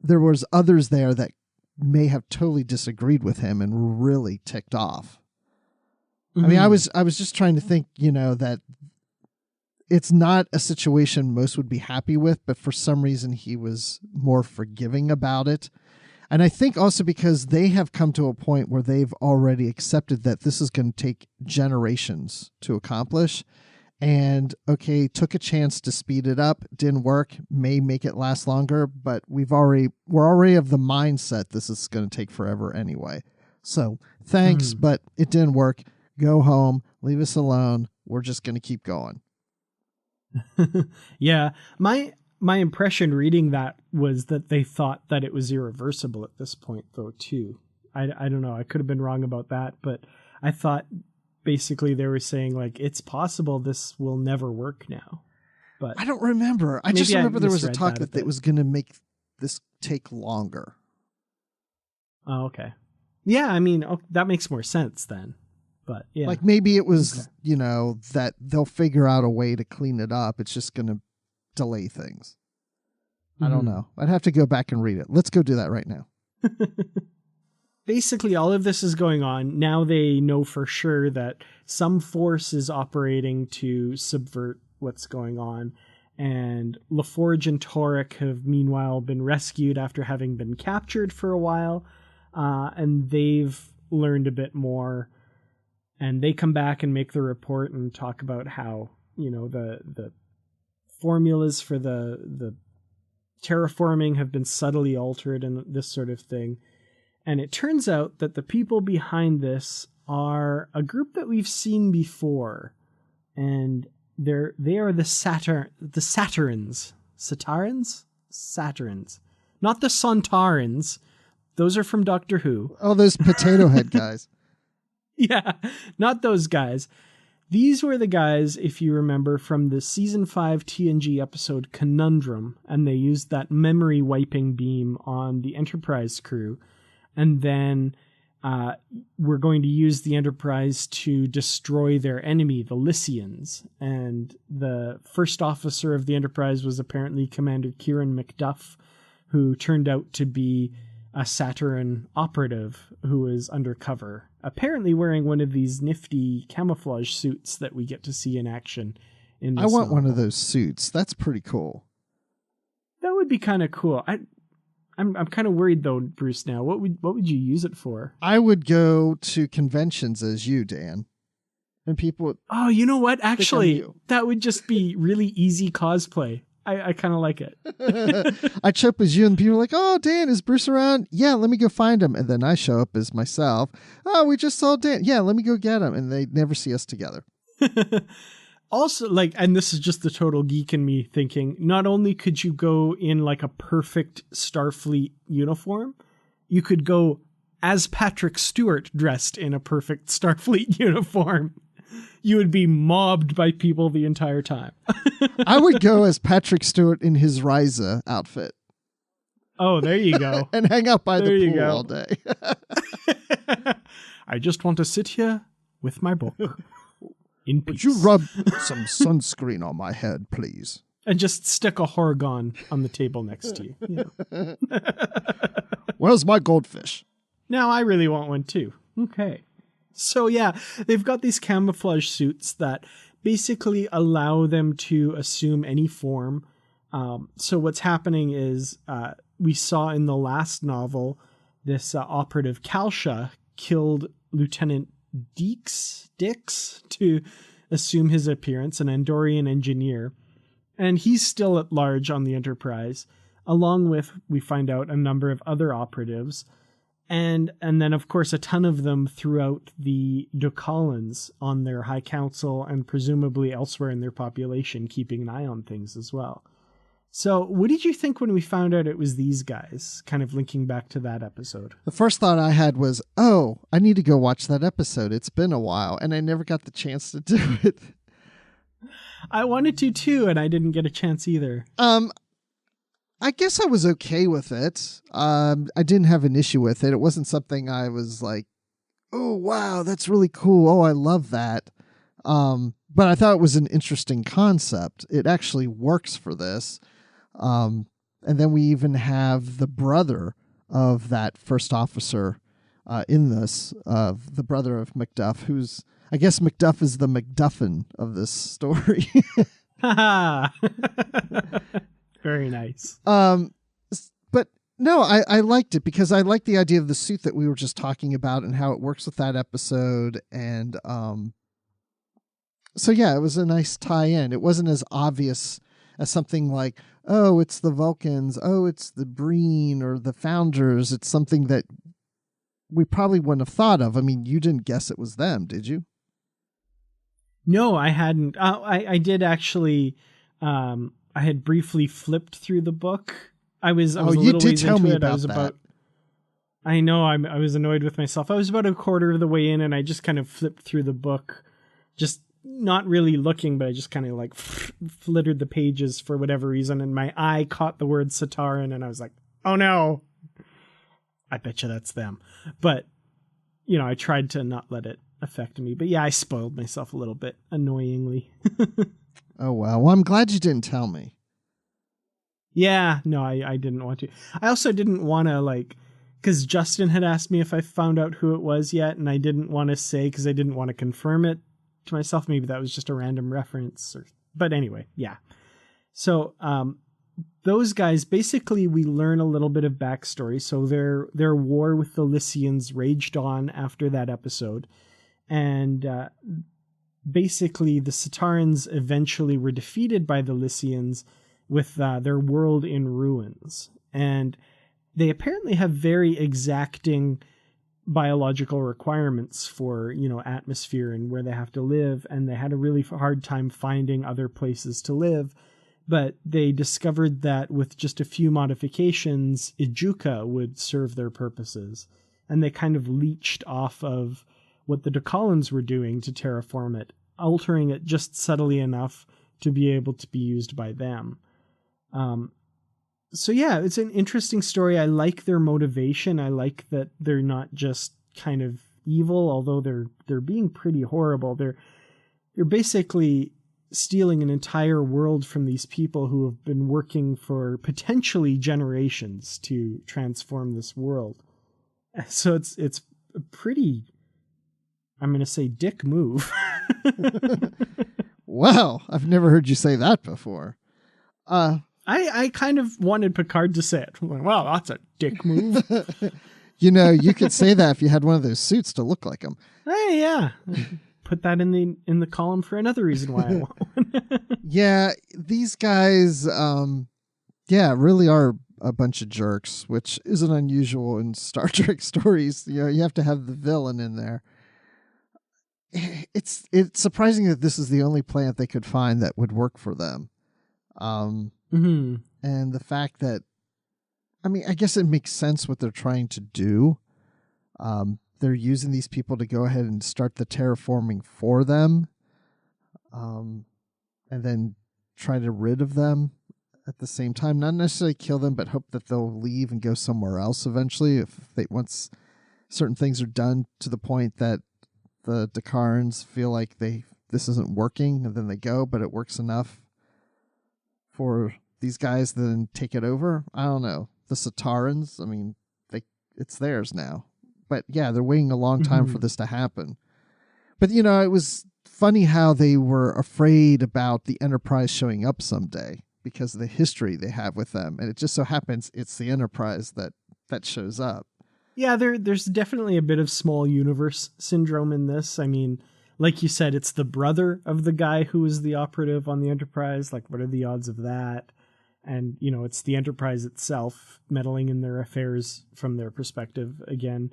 there was others there that may have totally disagreed with him and really ticked off. Mm-hmm. I mean, I was just trying to think, that it's not a situation most would be happy with, but for some reason he was more forgiving about it. And I think also because they have come to a point where they've already accepted that this is going to take generations to accomplish. And okay, took a chance to speed it up, didn't work, may make it last longer, but we're already of the mindset this is going to take forever anyway. So thanks, but it didn't work. Go home, leave us alone. We're just going to keep going. Yeah, my impression reading that was that they thought that it was irreversible at this point, though, too. I don't know. I could have been wrong about that, but I thought basically they were saying, like, it's possible this will never work now. But I don't remember. I just remember there was a talk that it was going to make this take longer. Oh, okay. Yeah, I mean, that makes more sense then. But yeah, like maybe it was, that they'll figure out a way to clean it up. It's just going to delay things. I don't know. I'd have to go back and read it. Let's go do that right now. Basically, all of this is going on. Now they know for sure that some force is operating to subvert what's going on. And LaForge and Torek have meanwhile been rescued after having been captured for a while. And they've learned a bit more. And they come back and make the report and talk about how, the formulas for the terraforming have been subtly altered and this sort of thing. And it turns out that the people behind this are a group that we've seen before. And they are the Satarrans. Satarrans. Not the Sontarans. Those are from Doctor Who. Oh, those potato head guys. Yeah, not those guys. These were the guys, if you remember, from the Season 5 TNG episode Conundrum, and they used that memory wiping beam on the Enterprise crew. And then were going to use the Enterprise to destroy their enemy, the Lysians. And the first officer of the Enterprise was apparently Commander Kieran McDuff, who turned out to be a Satarran operative who was undercover, apparently wearing one of these nifty camouflage suits that we get to see in action in this I want novel. one of those suits. That's pretty cool. That would be kind of cool. I'm kind of worried though, Bruce. Now, what would you use it for? I would go to conventions as you, Dan, and people would Oh, you know what? Actually, you. that would just be really easy cosplay. I kind of like it. I show up as you, and people are like, "Oh, Dan, is Bruce around? Yeah, let me go find him." And then I show up as myself. "Oh, we just saw Dan. Yeah, let me go get him." And they never see us together. Also, like, and this is just the total geek in me thinking, not only could you go in like a perfect Starfleet uniform, you could go as Patrick Stewart dressed in a perfect Starfleet uniform. You would be mobbed by people the entire time. I would go as Patrick Stewart in his Ryza outfit Oh, there you go. and hang out by There the you pool go. all day. I just want to sit here with my book in Would peace. you rub some sunscreen on my head, please? And just stick a Horgon on the table next to you. Where's my goldfish? Now I really want one too. Okay. So yeah, they've got these camouflage suits that basically allow them to assume any form. So what's happening is we saw in the last novel, this operative Kalsha killed Lieutenant Dix to assume his appearance, an Andorian engineer. And he's still at large on the Enterprise, along with, we find out, a number of other operatives. And then, of course, a ton of them throughout the Dokallans on their High Council and presumably elsewhere in their population, keeping an eye on things as well. So what did you think when we found out it was these guys, kind of linking back to that episode? The first thought I had was, oh, I need to go watch that episode. It's been a while, and I never got the chance to do it. I wanted to too, and I didn't get a chance either. I guess I was okay with it. I didn't have an issue with it. It wasn't something I was like, oh, wow, that's really cool. Oh, I love that. But I thought it was an interesting concept. It actually works for this. And then we even have the brother of that first officer in this, the brother of Macduff, who's, I guess Macduff is the MacGuffin of this story. Very nice. But no, I liked it because I liked the idea of the suit that we were just talking about and how it works with that episode. And so, yeah, it was a nice tie-in. It wasn't as obvious as something like, oh, it's the Vulcans, oh, it's the Breen or the Founders. It's something that we probably wouldn't have thought of. I mean, you didn't guess it was them, did you? No, I hadn't. I did actually. I had briefly flipped through the book. I was a you little did ways tell into me it. about I was that. about. I know. I was annoyed with myself. I was about a quarter of the way in, and I just kind of flipped through the book, just not really looking, but I just kind of like flittered the pages for whatever reason, and my eye caught the word Satarran, and I was like, "Oh no! I bet you that's them." But I tried to not let it affect me. But yeah, I spoiled myself a little bit, annoyingly. Oh, wow. Well, I'm glad you didn't tell me. Yeah, no, I didn't want to. I also didn't want to, because Justin had asked me if I found out who it was yet, and I didn't want to say because I didn't want to confirm it to myself. Maybe that was just a random reference. But anyway, yeah. So those guys, basically, we learn a little bit of backstory. So their war with the Lysians raged on after that episode. And basically, the Satarrans eventually were defeated by the Lysians with their world in ruins. And they apparently have very exacting biological requirements for, atmosphere and where they have to live. And they had a really hard time finding other places to live. But they discovered that with just a few modifications, Ijuuka would serve their purposes. And they kind of leached off of what the Dokallans were doing to terraform it, altering it just subtly enough to be able to be used by them. So yeah, it's an interesting story. I like their motivation. I like that they're not just kind of evil, although they're being pretty horrible. They're basically stealing an entire world from these people who have been working for potentially generations to transform this world. So it's a pretty, I'm going to say, dick move. Wow, I've never heard you say that before. I kind of wanted Picard to say it. I'm like, wow, that's a dick move. You could say that if you had one of those suits to look like him. Hey, yeah. Put that in the column for another reason why I want one. Yeah, these guys, really are a bunch of jerks, which isn't unusual in Star Trek stories. You have to have the villain in there. It's surprising that this is the only planet they could find that would work for them. Mm-hmm. And the fact that, I guess it makes sense what they're trying to do. They're using these people to go ahead and start the terraforming for them, and then try to rid of them at the same time. Not necessarily kill them, but hope that they'll leave and go somewhere else eventually once certain things are done to the point that the Dokallans feel like this isn't working, and then they go, but it works enough for these guys to then take it over. I don't know. The Satarrans, it's theirs now. But yeah, they're waiting a long time for this to happen. But, it was funny how they were afraid about the Enterprise showing up someday because of the history they have with them. And it just so happens it's the Enterprise that shows up. Yeah, there's definitely a bit of small universe syndrome in this. Like you said, it's the brother of the guy who is the operative on the Enterprise. Like, what are the odds of that? And, it's the Enterprise itself meddling in their affairs from their perspective again.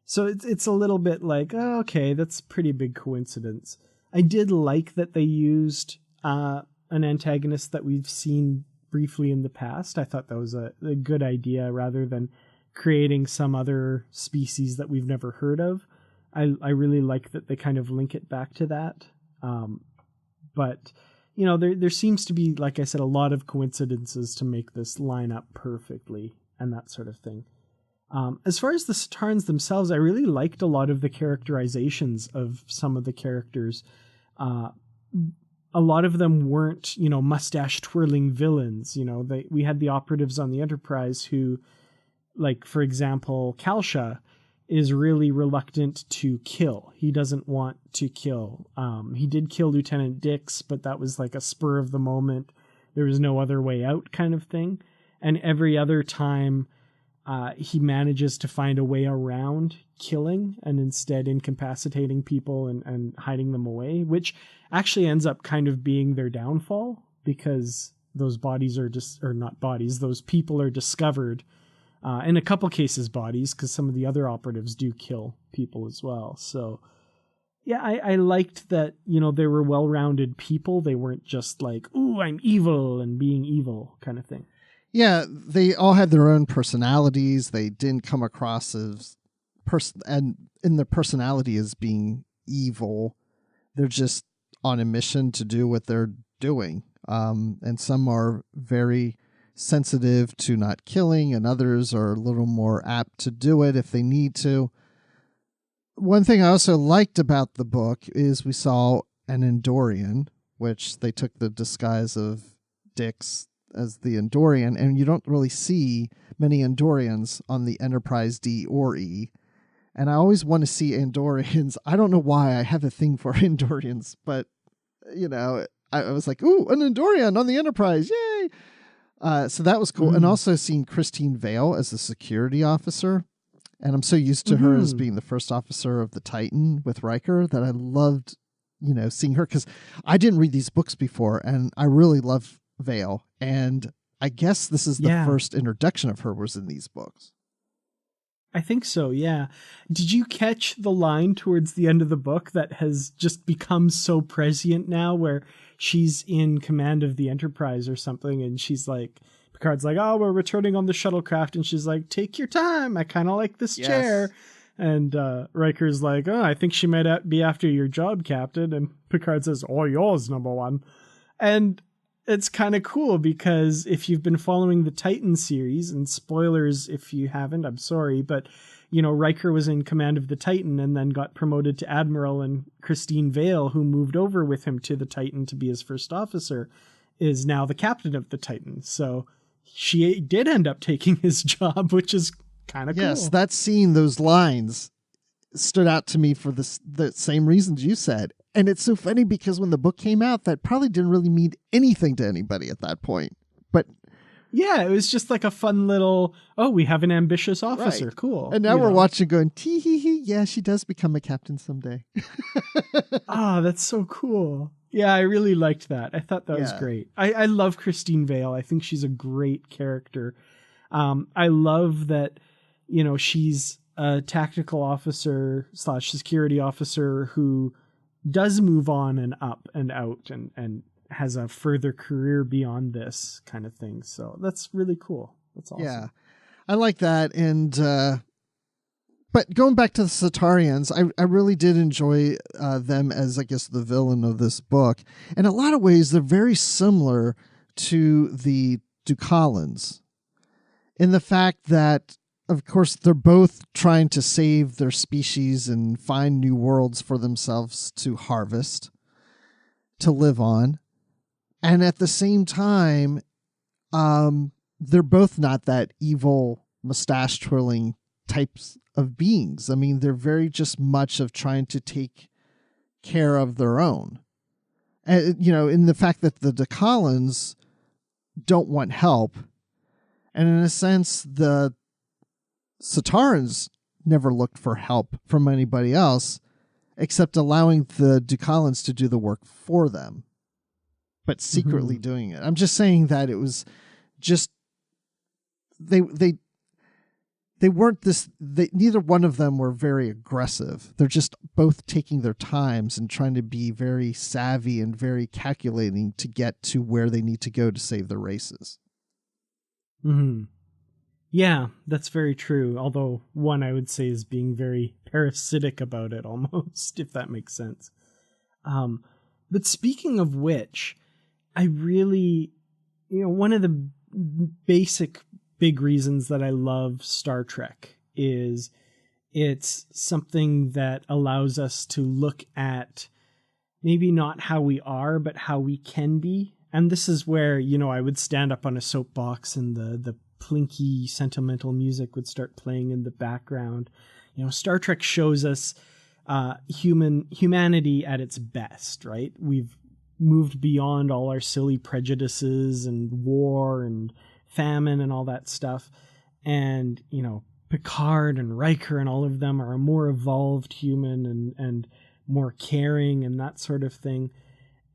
So it's a little bit like, oh, okay, that's a pretty big coincidence. I did like that they used an antagonist that we've seen briefly in the past. I thought that was a good idea rather than creating some other species that we've never heard of. I really like that they kind of link it back to that. But, there seems to be, like I said, a lot of coincidences to make this line up perfectly and that sort of thing. As far as the Satarrans themselves, I really liked a lot of the characterizations of some of the characters. A lot of them weren't, mustache twirling villains. We had the operatives on the Enterprise who, like, for example, Kalsha is really reluctant to kill. He doesn't want to kill. He did kill Lieutenant Dix, but that was like a spur of the moment. There was no other way out kind of thing. And every other time, he manages to find a way around killing and instead incapacitating people and hiding them away, which actually ends up kind of being their downfall because those bodies are those people are discovered. In a couple cases, bodies, because some of the other operatives do kill people as well. So, yeah, I liked that, they were well-rounded people. They weren't just like, ooh, I'm evil and being evil kind of thing. Yeah, they all had their own personalities. They didn't come across as and in their personality as being evil. They're just on a mission to do what they're doing. And some are very sensitive to not killing, and others are a little more apt to do it if they need to. One thing I also liked about the book is we saw an Andorian, which they took the disguise of Dix as the Andorian, and you don't really see many Andorians on the Enterprise D or E. And I always want to see Andorians. I don't know why I have a thing for Andorians, but, I was like, ooh, an Andorian on the Enterprise, yay! So that was cool. And also seeing Christine Vale as the security officer. And I'm so used to her as being the first officer of the Titan with Riker that I loved, seeing her. Because I didn't read these books before, and I really love Vale. And I guess this is the first introduction of her was in these books. I think so, yeah. Did you catch the line towards the end of the book that has just become so prescient now where she's in command of the Enterprise or something and she's like, Picard's like, oh, we're returning on the shuttlecraft, and she's like, take your time, I kind of like this chair. And Riker's like, oh, I think she might be after your job, Captain. And Picard says, oh, yours, number one. And it's kind of cool because if you've been following the Titan series, and spoilers if you haven't, I'm sorry, but Riker was in command of the Titan and then got promoted to Admiral, and Christine Vale, who moved over with him to the Titan to be his first officer, is now the captain of the Titan. So she did end up taking his job, which is kind of cool. Yes, that scene, those lines stood out to me for the same reasons you said. And it's so funny because when the book came out, that probably didn't really mean anything to anybody at that point. But yeah, it was just like a fun little, we have an ambitious officer. Right. Cool. And now we're watching going, tee hee hee, yeah, she does become a captain someday. That's so cool. Yeah, I really liked that. I thought that was great. I love Christine Vale. I think she's a great character. I love that, she's a tactical officer / security officer who does move on and up and out and has a further career beyond this kind of thing. So that's really cool. That's awesome. Yeah, I like that. And, but going back to the Satarrans, I really did enjoy them as, I guess, the villain of this book. In a lot of ways, they're very similar to the Dokallans in the fact that, of course, they're both trying to save their species and find new worlds for themselves to harvest, to live on. And at the same time, they're both not that evil, mustache twirling types of beings. I mean, they're very just much of trying to take care of their own. And, in the fact that the Dokallans don't want help. And in a sense, the Satarrans never looked for help from anybody else, except allowing the Dokallans to do the work for them, but secretly doing it. I'm just saying that it was just they weren't this. Neither one of them were very aggressive. They're just both taking their times and trying to be very savvy and very calculating to get to where they need to go to save their races. Yeah, that's very true. Although one I would say is being very parasitic about it almost, if that makes sense. But speaking of which, I really, one of the basic big reasons that I love Star Trek is it's something that allows us to look at maybe not how we are, but how we can be. And this is where, I would stand up on a soapbox and the plinky sentimental music would start playing in the background. Star Trek shows us humanity at its best, right? We've moved beyond all our silly prejudices and war and famine and all that stuff. And, Picard and Riker and all of them are a more evolved human and more caring and that sort of thing.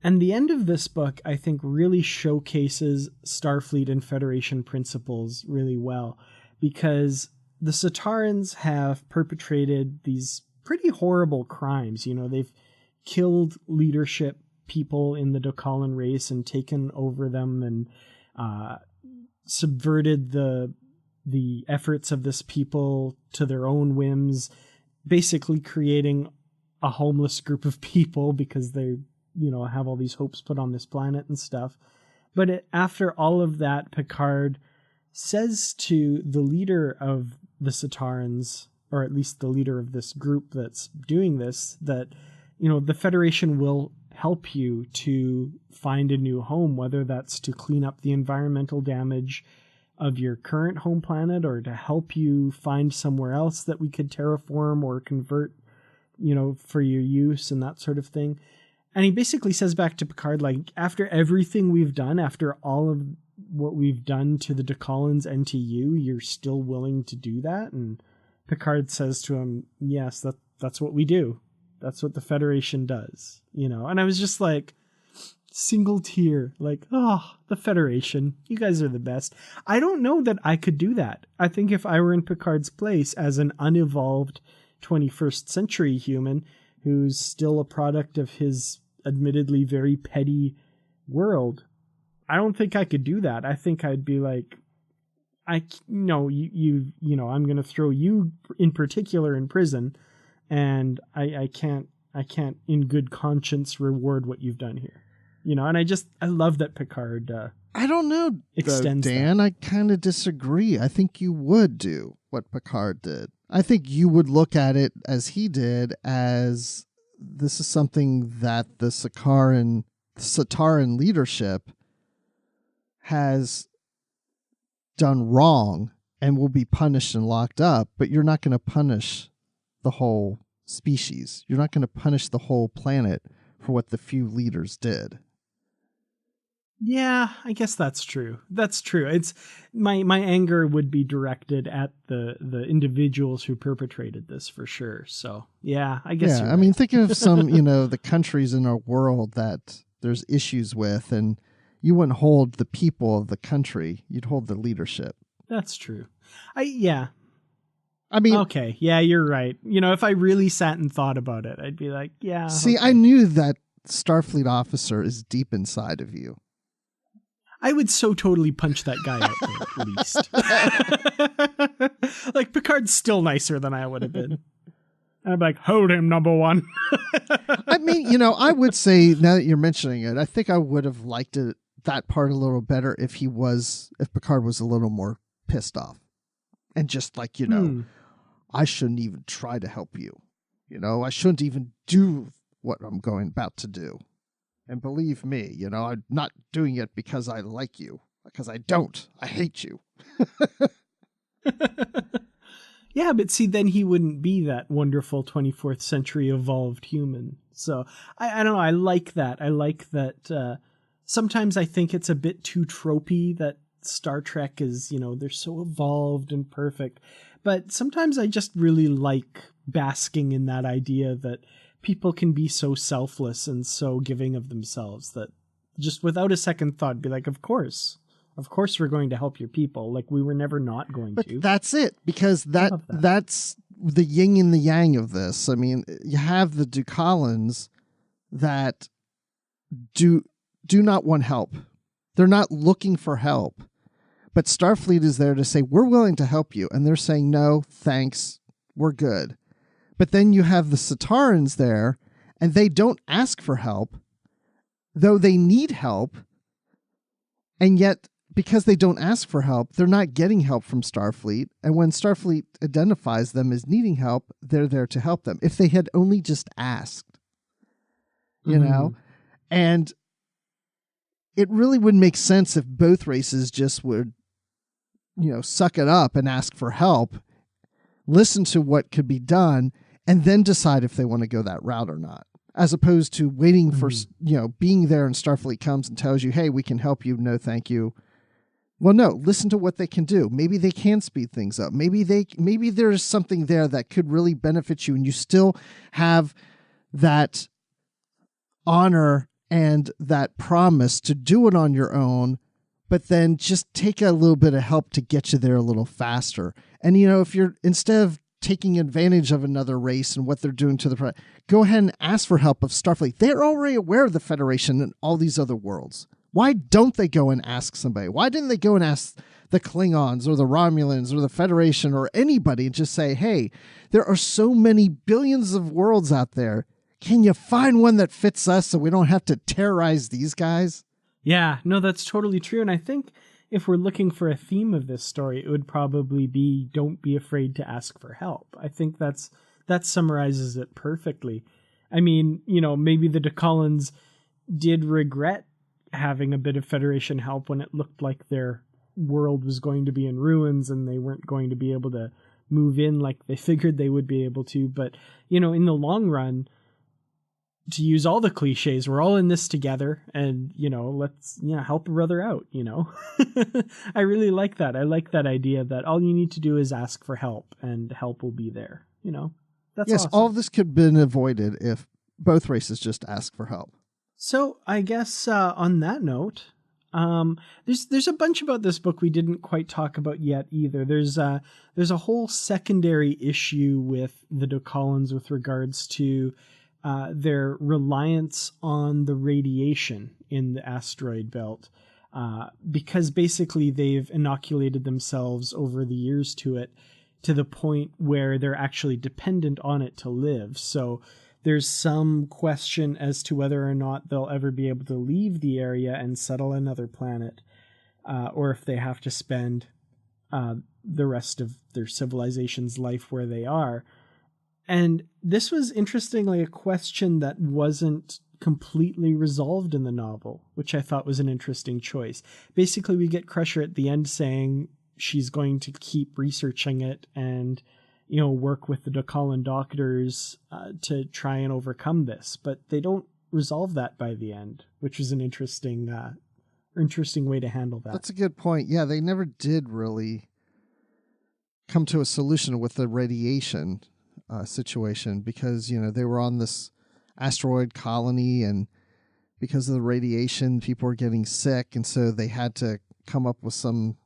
And the end of this book, I think, really showcases Starfleet and Federation principles really well, because the Satarrans have perpetrated these pretty horrible crimes. They've killed leadership people in the Dokallan race and taken over them and subverted the efforts of this people to their own whims, basically creating a homeless group of people because they have all these hopes put on this planet and stuff. But after all of that, Picard says to the leader of the Satarrans, or at least the leader of this group that's doing this, that, the Federation will help you to find a new home, whether that's to clean up the environmental damage of your current home planet or to help you find somewhere else that we could terraform or convert, for your use and that sort of thing. And he basically says back to Picard, like, after everything we've done, after all of what we've done to the Dokallans and to you, you're still willing to do that? And Picard says to him, yes, that's what we do. That's what the Federation does, And I was just like, single tear, like, the Federation, you guys are the best. I don't know that I could do that. I think if I were in Picard's place as an unevolved 21st century human who's still a product of his admittedly very petty world, I don't think I could do that. I think I'd be like, I'm going to throw you in particular in prison, and I can't in good conscience reward what you've done here. And I love that Picard I don't know, extends Dan. that. I kind of disagree. I think you would do what Picard did. I think you would look at it as he did, as this is something that the Satarran leadership has done wrong and will be punished and locked up, but you're not going to punish the whole species. You're not going to punish the whole planet for what the few leaders did. Yeah, I guess that's true. That's true. It's my anger would be directed at the individuals who perpetrated this for sure. So yeah, I guess. Yeah, you're I mean, right. think of some, the countries in our world that there's issues with, and you wouldn't hold the people of the country. You'd hold the leadership. That's true. I mean, okay, yeah, you're right. If I really sat and thought about it, I'd be like, yeah. See, okay. I knew that Starfleet officer is deep inside of you. I would so totally punch that guy out there, at least. Like, Picard's still nicer than I would have been. I'd be like, hold him, number one. I mean, I would say, now that you're mentioning it, I think I would have liked that part a little better if Picard was a little more pissed off. And just like, I shouldn't even try to help you. I shouldn't even do what I'm about to do. And believe me, I'm not doing it because I like you. Because I don't. I hate you. Yeah, but see, then he wouldn't be that wonderful 24th century evolved human. So I don't know. I like that. I like that. Sometimes I think it's a bit too tropey that Star Trek is, they're so evolved and perfect. But sometimes I just really like basking in that idea that people can be so selfless and so giving of themselves that just without a second thought be like, of course we're going to help your people. Like, we were never not going to. That's it, because that's the yin and the yang of this. I mean, you have the Dokallans that do not want help. They're not looking for help. But Starfleet is there to say, we're willing to help you. And they're saying, no, thanks, we're good. But then you have the Satarrans there, and they don't ask for help, though they need help. And yet, because they don't ask for help, they're not getting help from Starfleet. And when Starfleet identifies them as needing help, they're there to help them. If they had only just asked, And it really would make sense if both races just would, suck it up and ask for help, listen to what could be done, and then decide if they want to go that route or not, as opposed to waiting for, being there and Starfleet comes and tells you, hey, we can help you. No, thank you. Well, no, listen to what they can do. Maybe they can speed things up. Maybe there's something there that could really benefit you, and you still have that honor and that promise to do it on your own, but then just take a little bit of help to get you there a little faster. And, if you're, instead of taking advantage of another race and what they're doing to the go ahead and ask for help of Starfleet. They're already aware of the Federation and all these other worlds. Why don't they go and ask somebody? Why didn't they go and ask the Klingons or the Romulans or the Federation or anybody and just say, hey, there are so many billions of worlds out there. Can you find one that fits us so we don't have to terrorize these guys? Yeah, no, that's totally true. And I think if we're looking for a theme of this story, it would probably be don't be afraid to ask for help. I think that summarizes it perfectly. I mean, maybe the Dokallans did regret having a bit of Federation help when it looked like their world was going to be in ruins and they weren't going to be able to move in like they figured they would be able to. But, in the long run, to use all the cliches, we're all in this together and, let's help a brother out, I really like that. I like that idea that all you need to do is ask for help and help will be there. That's yes, awesome. all of this could have been avoided if both races just asked for help. So I guess on that note, there's a bunch about this book we didn't quite talk about yet either. There's a whole secondary issue with the Dokallans with regards to their reliance on the radiation in the asteroid belt, because basically they've inoculated themselves over the years to it to the point where they're actually dependent on it to live. So there's some question as to whether or not they'll ever be able to leave the area and settle another planet, or if they have to spend the rest of their civilization's life where they are. And this was interestingly a question that wasn't completely resolved in the novel, which I thought was an interesting choice. Basically, we get Crusher at the end saying she's going to keep researching it and, work with the Dokallan doctors to try and overcome this. But they don't resolve that by the end, which is an interesting way to handle that. That's a good point. Yeah, they never did really come to a solution with the radiation situation because, they were on this asteroid colony, and because of the radiation, people were getting sick, and so they had to come up with some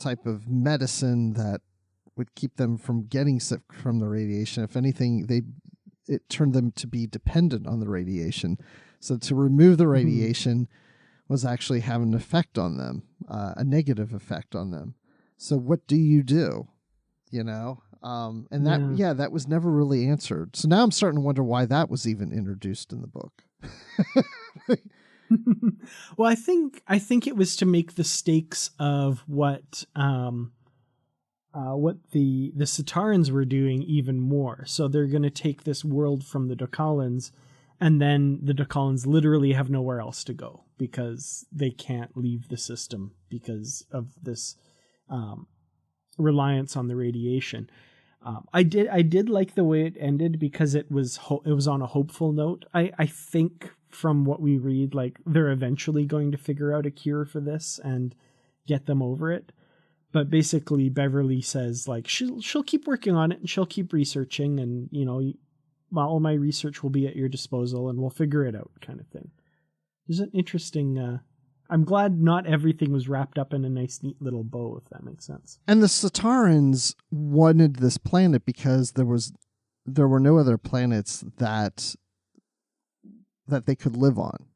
type of medicine that would keep them from getting sick from the radiation. If anything, it turned them to be dependent on the radiation. So to remove the radiation was actually having an effect on them, a negative effect on them. So what do you do? And that was never really answered. So now I'm starting to wonder why that was even introduced in the book. Well, I think it was to make the stakes of what the Satarrans were doing even more. So they're going to take this world from the Dokallans, and then the Dokallans literally have nowhere else to go because they can't leave the system because of this reliance on the radiation. I did like the way it ended because it was on a hopeful note. I think from what we read, like they're eventually going to figure out a cure for this and get them over it. But basically, Beverly says like she'll keep working on it and she'll keep researching, and all my research will be at your disposal and we'll figure it out, kind of thing. There's an interesting. I'm glad not everything was wrapped up in a nice, neat little bow, if that makes sense. And the Satarrans wanted this planet because there were no other planets that they could live on.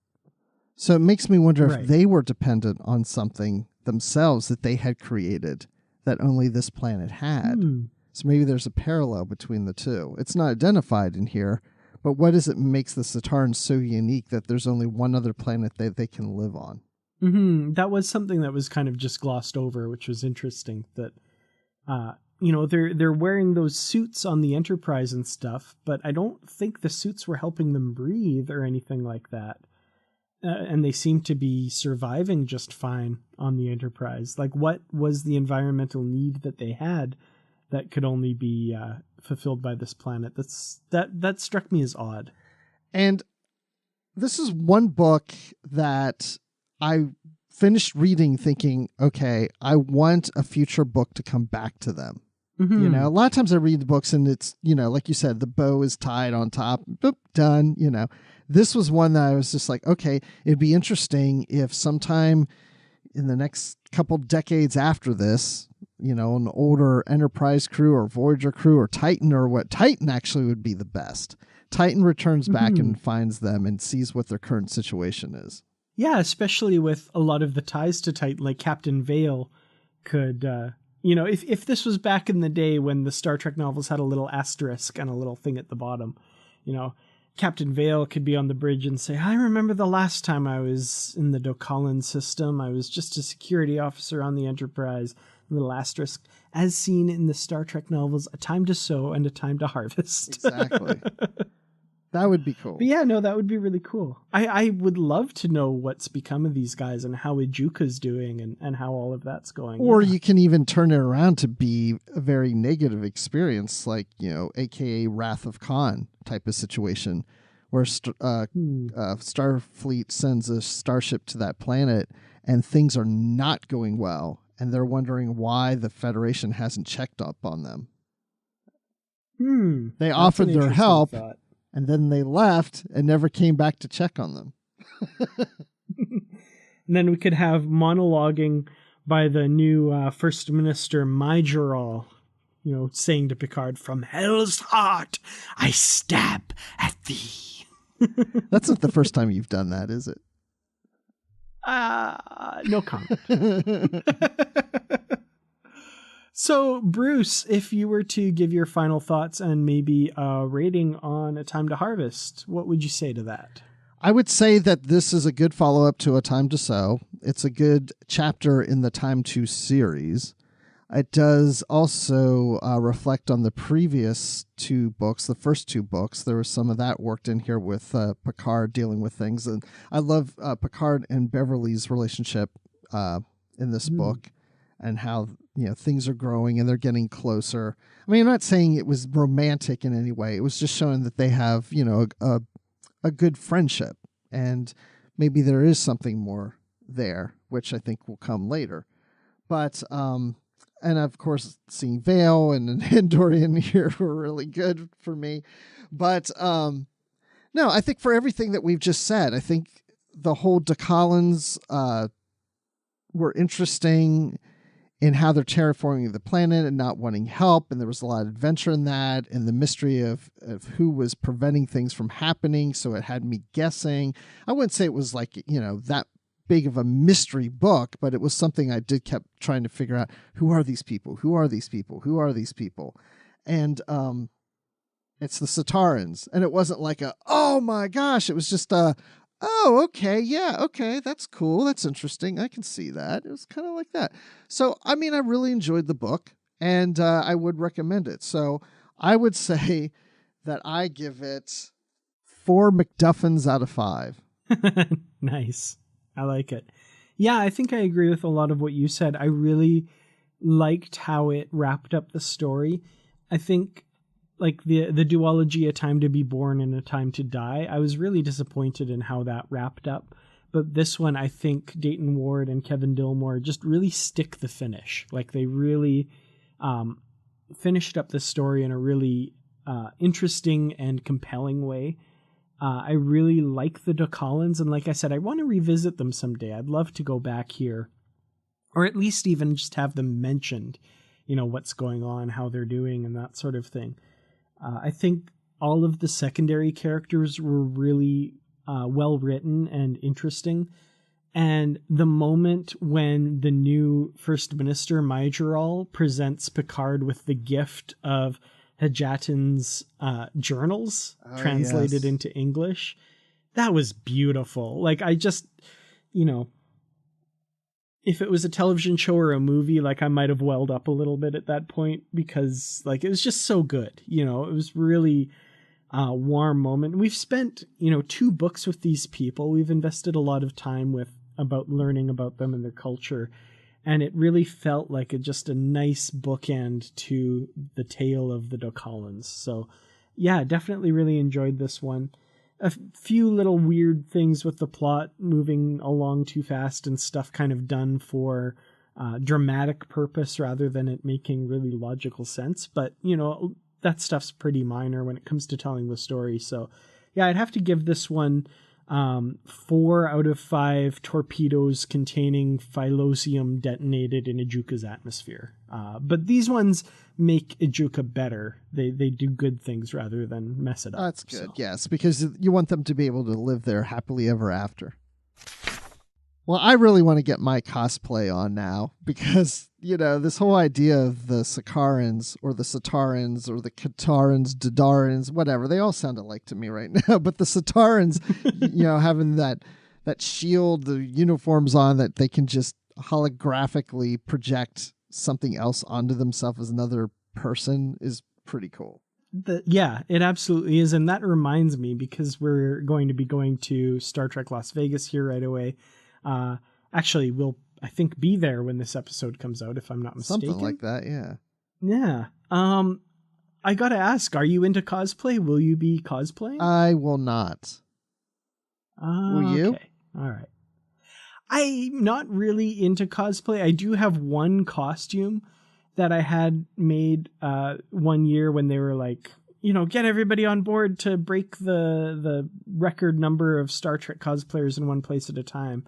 So it makes me wonder if they were dependent on something themselves that they had created that only this planet had. So maybe there's a parallel between the two. It's not identified in here, but what is it makes the Satarrans so unique that there's only one other planet that they can live on? That was something that was kind of just glossed over, which was interesting. That they're wearing those suits on the Enterprise and stuff, but I don't think the suits were helping them breathe or anything like that. And they seem to be surviving just fine on the Enterprise. Like, what was the environmental need that they had that could only be fulfilled by this planet? That struck me as odd. And this is one book that I finished reading thinking, okay, I want a future book to come back to them. A lot of times I read the books and it's, like you said, the bow is tied on top, boop, done, This was one that I was just like, okay, it'd be interesting if sometime in the next couple decades after this, an older Enterprise crew or Voyager crew or Titan Titan actually would be the best. Titan returns back and finds them and sees what their current situation is. Yeah, especially with a lot of the ties to Titan, like Captain Vale could, if this was back in the day when the Star Trek novels had a little asterisk and a little thing at the bottom, Captain Vale could be on the bridge and say, I remember the last time I was in the Dokallan system. I was just a security officer on the Enterprise. A little asterisk, as seen in the Star Trek novels, a time to sow and a time to harvest. Exactly. That would be cool. But yeah, no, that would be really cool. I would love to know what's become of these guys and how Ijuuka's doing and how all of that's going. Or you can even turn it around to be a very negative experience, like, AKA Wrath of Khan type of situation, where Starfleet sends a starship to that planet and things are not going well. And they're wondering why the Federation hasn't checked up on them. They offered their help. Thought. And then they left and never came back to check on them. And then we could have monologuing by the new First Minister Majorol, saying to Picard, "From hell's heart, I stab at thee." That's not the first time you've done that, is it? No comment. So, Bruce, if you were to give your final thoughts and maybe a rating on A Time to Harvest, what would you say to that? I would say that this is a good follow-up to A Time to Sow. It's a good chapter in the Time to series. It does also reflect on the previous two books, the first two books. There was some of that worked in here with Picard dealing with things. And I love Picard and Beverly's relationship in this book, and how, you know, things are growing and they're getting closer. I mean, I'm not saying it was romantic in any way. It was just showing that they have, you know, a good friendship, and maybe there is something more there, which I think will come later. But, and of course, seeing Vale and Dorian here were really good for me. But, no, I think for everything that we've just said, I think the whole Dokallans were interesting in how they're terraforming the planet and not wanting help. And there was a lot of adventure in that, and the mystery of who was preventing things from happening. So it had me guessing. I wouldn't say it was like, you know, that big of a mystery book, but it was something I did kept trying to figure out. Who are these people? Who are these people? Who are these people? And it's the Satarrans. And it wasn't like oh my gosh, it was just oh, okay, yeah, okay, that's cool, that's interesting, I can see that. It was kind of like that. So, I mean, I really enjoyed the book, and I would recommend it. So I would say that I give it 4 MacDuffins out of 5. Nice. I like it. Yeah, I think I agree with a lot of what you said. I really liked how it wrapped up the story. I think, like the duology, A Time to Be Born and A Time to Die, I was really disappointed in how that wrapped up. But this one, I think Dayton Ward and Kevin Dilmore just really stick the finish. Like, they really finished up the story in a really interesting and compelling way. I really like the Dokallans, and like I said, I want to revisit them someday. I'd love to go back here, or at least even just have them mentioned, you know, what's going on, how they're doing, and that sort of thing. I think all of the secondary characters were really well written and interesting. And the moment when the new First Minister, Majorel, presents Picard with the gift of Hajatan's journals translated into English, that was beautiful. Like, I just, you know, if it was a television show or a movie, like, I might have welled up a little bit at that point, because, like, it was just so good. You know, it was really a warm moment. We've spent, you know, 2 books with these people. We've invested a lot of time about learning about them and their culture. And it really felt like just a nice bookend to the tale of the Dokallans. So, yeah, definitely really enjoyed this one. A few little weird things with the plot moving along too fast and stuff kind of done for dramatic purpose rather than it making really logical sense. But, you know, that stuff's pretty minor when it comes to telling the story. So, yeah, I'd have to give this one 4 out of 5 torpedoes containing philosium detonated in Ijuuka's atmosphere. But these ones make Ijuuka better. They do good things rather than mess it up. That's good, yes, because you want them to be able to live there happily ever after. Well, I really want to get my cosplay on now, because, you know, this whole idea of the Satarrans or the Satarrans or the Katarrans, Dadarans, whatever, they all sound alike to me right now. But the Satarrans, you know, having that shield, the uniforms on, that they can just holographically project something else onto themselves as another person, is pretty cool. Yeah, it absolutely is. And that reminds me, because we're going to be going to Star Trek Las Vegas here right away. Actually, we'll, I think, be there when this episode comes out, if I'm not mistaken. Something like that, yeah. Yeah. I gotta ask, are you into cosplay? Will you be cosplaying? I will not. Will you? Okay. All right. I'm not really into cosplay. I do have one costume that I had made one year when they were like, you know, get everybody on board to break the record number of Star Trek cosplayers in one place at a time.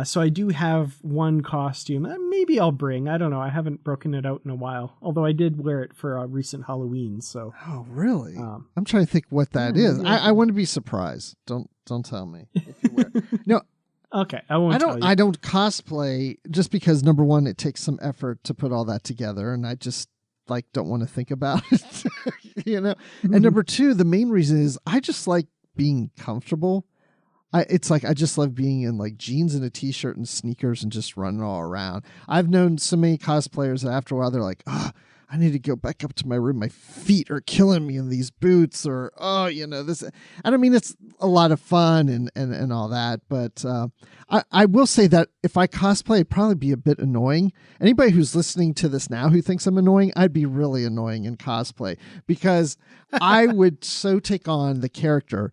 So I do have one costume. Maybe I'll bring. I don't know. I haven't broken it out in a while. Although I did wear it for a recent Halloween. So. Oh, really? I'm trying to think what that is. Yeah. I want to be surprised. Don't tell me if you wear it. No. Okay, I won't tell you. I don't cosplay just because, number one, it takes some effort to put all that together, and I just don't want to think about it. You know. And number two, the main reason is I just like being comfortable. It's like I just love being in like jeans and a t-shirt and sneakers and just running all around. I've known so many cosplayers that after a while they're like, I need to go back up to my room. My feet are killing me in these boots, or this. And I mean, it's a lot of fun and all that. But I will say that if I cosplay, it'd probably be a bit annoying. Anybody who's listening to this now who thinks I'm annoying, I'd be really annoying in cosplay because I would so take on the character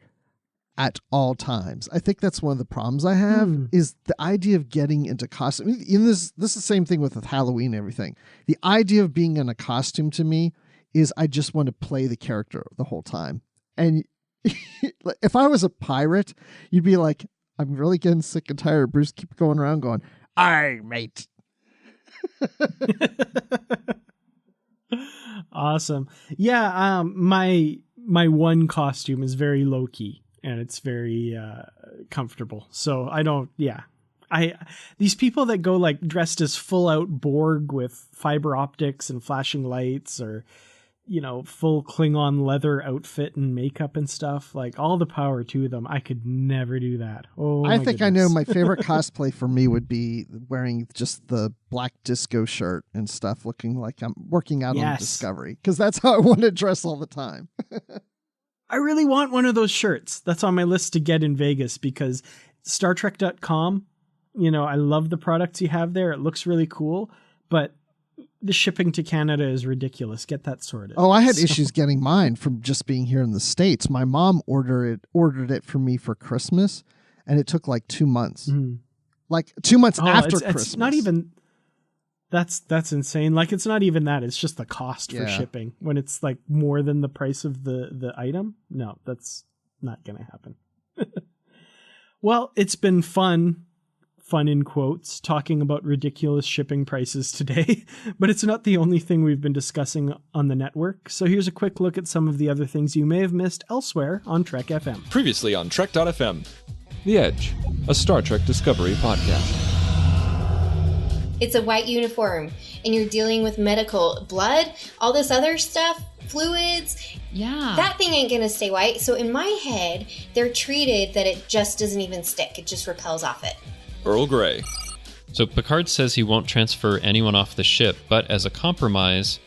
at all times. I think that's one of the problems I have is the idea of getting into costume. This is the same thing with Halloween and everything. The idea of being in a costume to me is I just want to play the character the whole time. And if I was a pirate, you'd be like, I'm really getting sick and tired of Bruce keep going around going, aye, mate. Awesome. Yeah, my one costume is very low key. And it's very comfortable. So these people that go like dressed as full out Borg with fiber optics and flashing lights, or, full Klingon leather outfit and makeup and stuff, like all the power to them. I could never do that. Oh, I think I know my favorite cosplay for me would be wearing just the black disco shirt and stuff, looking like I'm working out on Discovery, because that's how I want to dress all the time. I really want one of those shirts. That's on my list to get in Vegas because StarTrek.com, I love the products you have there. It looks really cool, but the shipping to Canada is ridiculous. Get that sorted. Oh, I had issues getting mine from just being here in the States. My mom ordered it for me for Christmas, and it took like 2 months. Like 2 months after Christmas. It's not even... That's insane. Like, it's not even that. It's just the cost for shipping when it's like more than the price of the item. No, that's not going to happen. Well, it's been fun in quotes, talking about ridiculous shipping prices today, but it's not the only thing we've been discussing on the network. So here's a quick look at some of the other things you may have missed elsewhere on Trek FM. Previously on Trek.fm. The Edge, a Star Trek Discovery podcast. It's a white uniform, and you're dealing with medical blood, all this other stuff, fluids. Yeah. That thing ain't gonna stay white. So in my head, they're treated that it just doesn't even stick. It just repels off it. Earl Grey. So Picard says he won't transfer anyone off the ship, but as a compromise,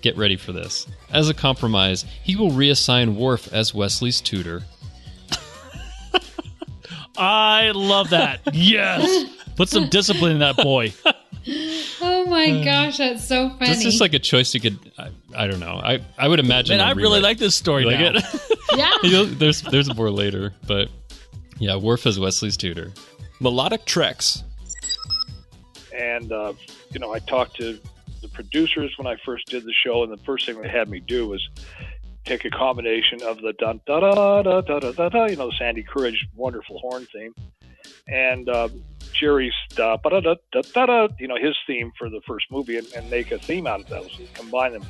get ready for this. As a compromise, he will reassign Worf as Wesley's tutor. I love that. Yes. Put some discipline in that boy. Oh my gosh, that's so funny. This is like a choice you could, I don't know. I would imagine. Man, I really like this story you now. Like it? Yeah. There's more later, but yeah, Worf as Wesley's tutor. Melodic Treks. And, I talked to the producers when I first did the show, and the first thing they had me do was take a combination of the dun da da da da da da, the Sandy Courage wonderful horn theme, and Jerry's da da da da da, his theme for the first movie, and make a theme out of those and combine them.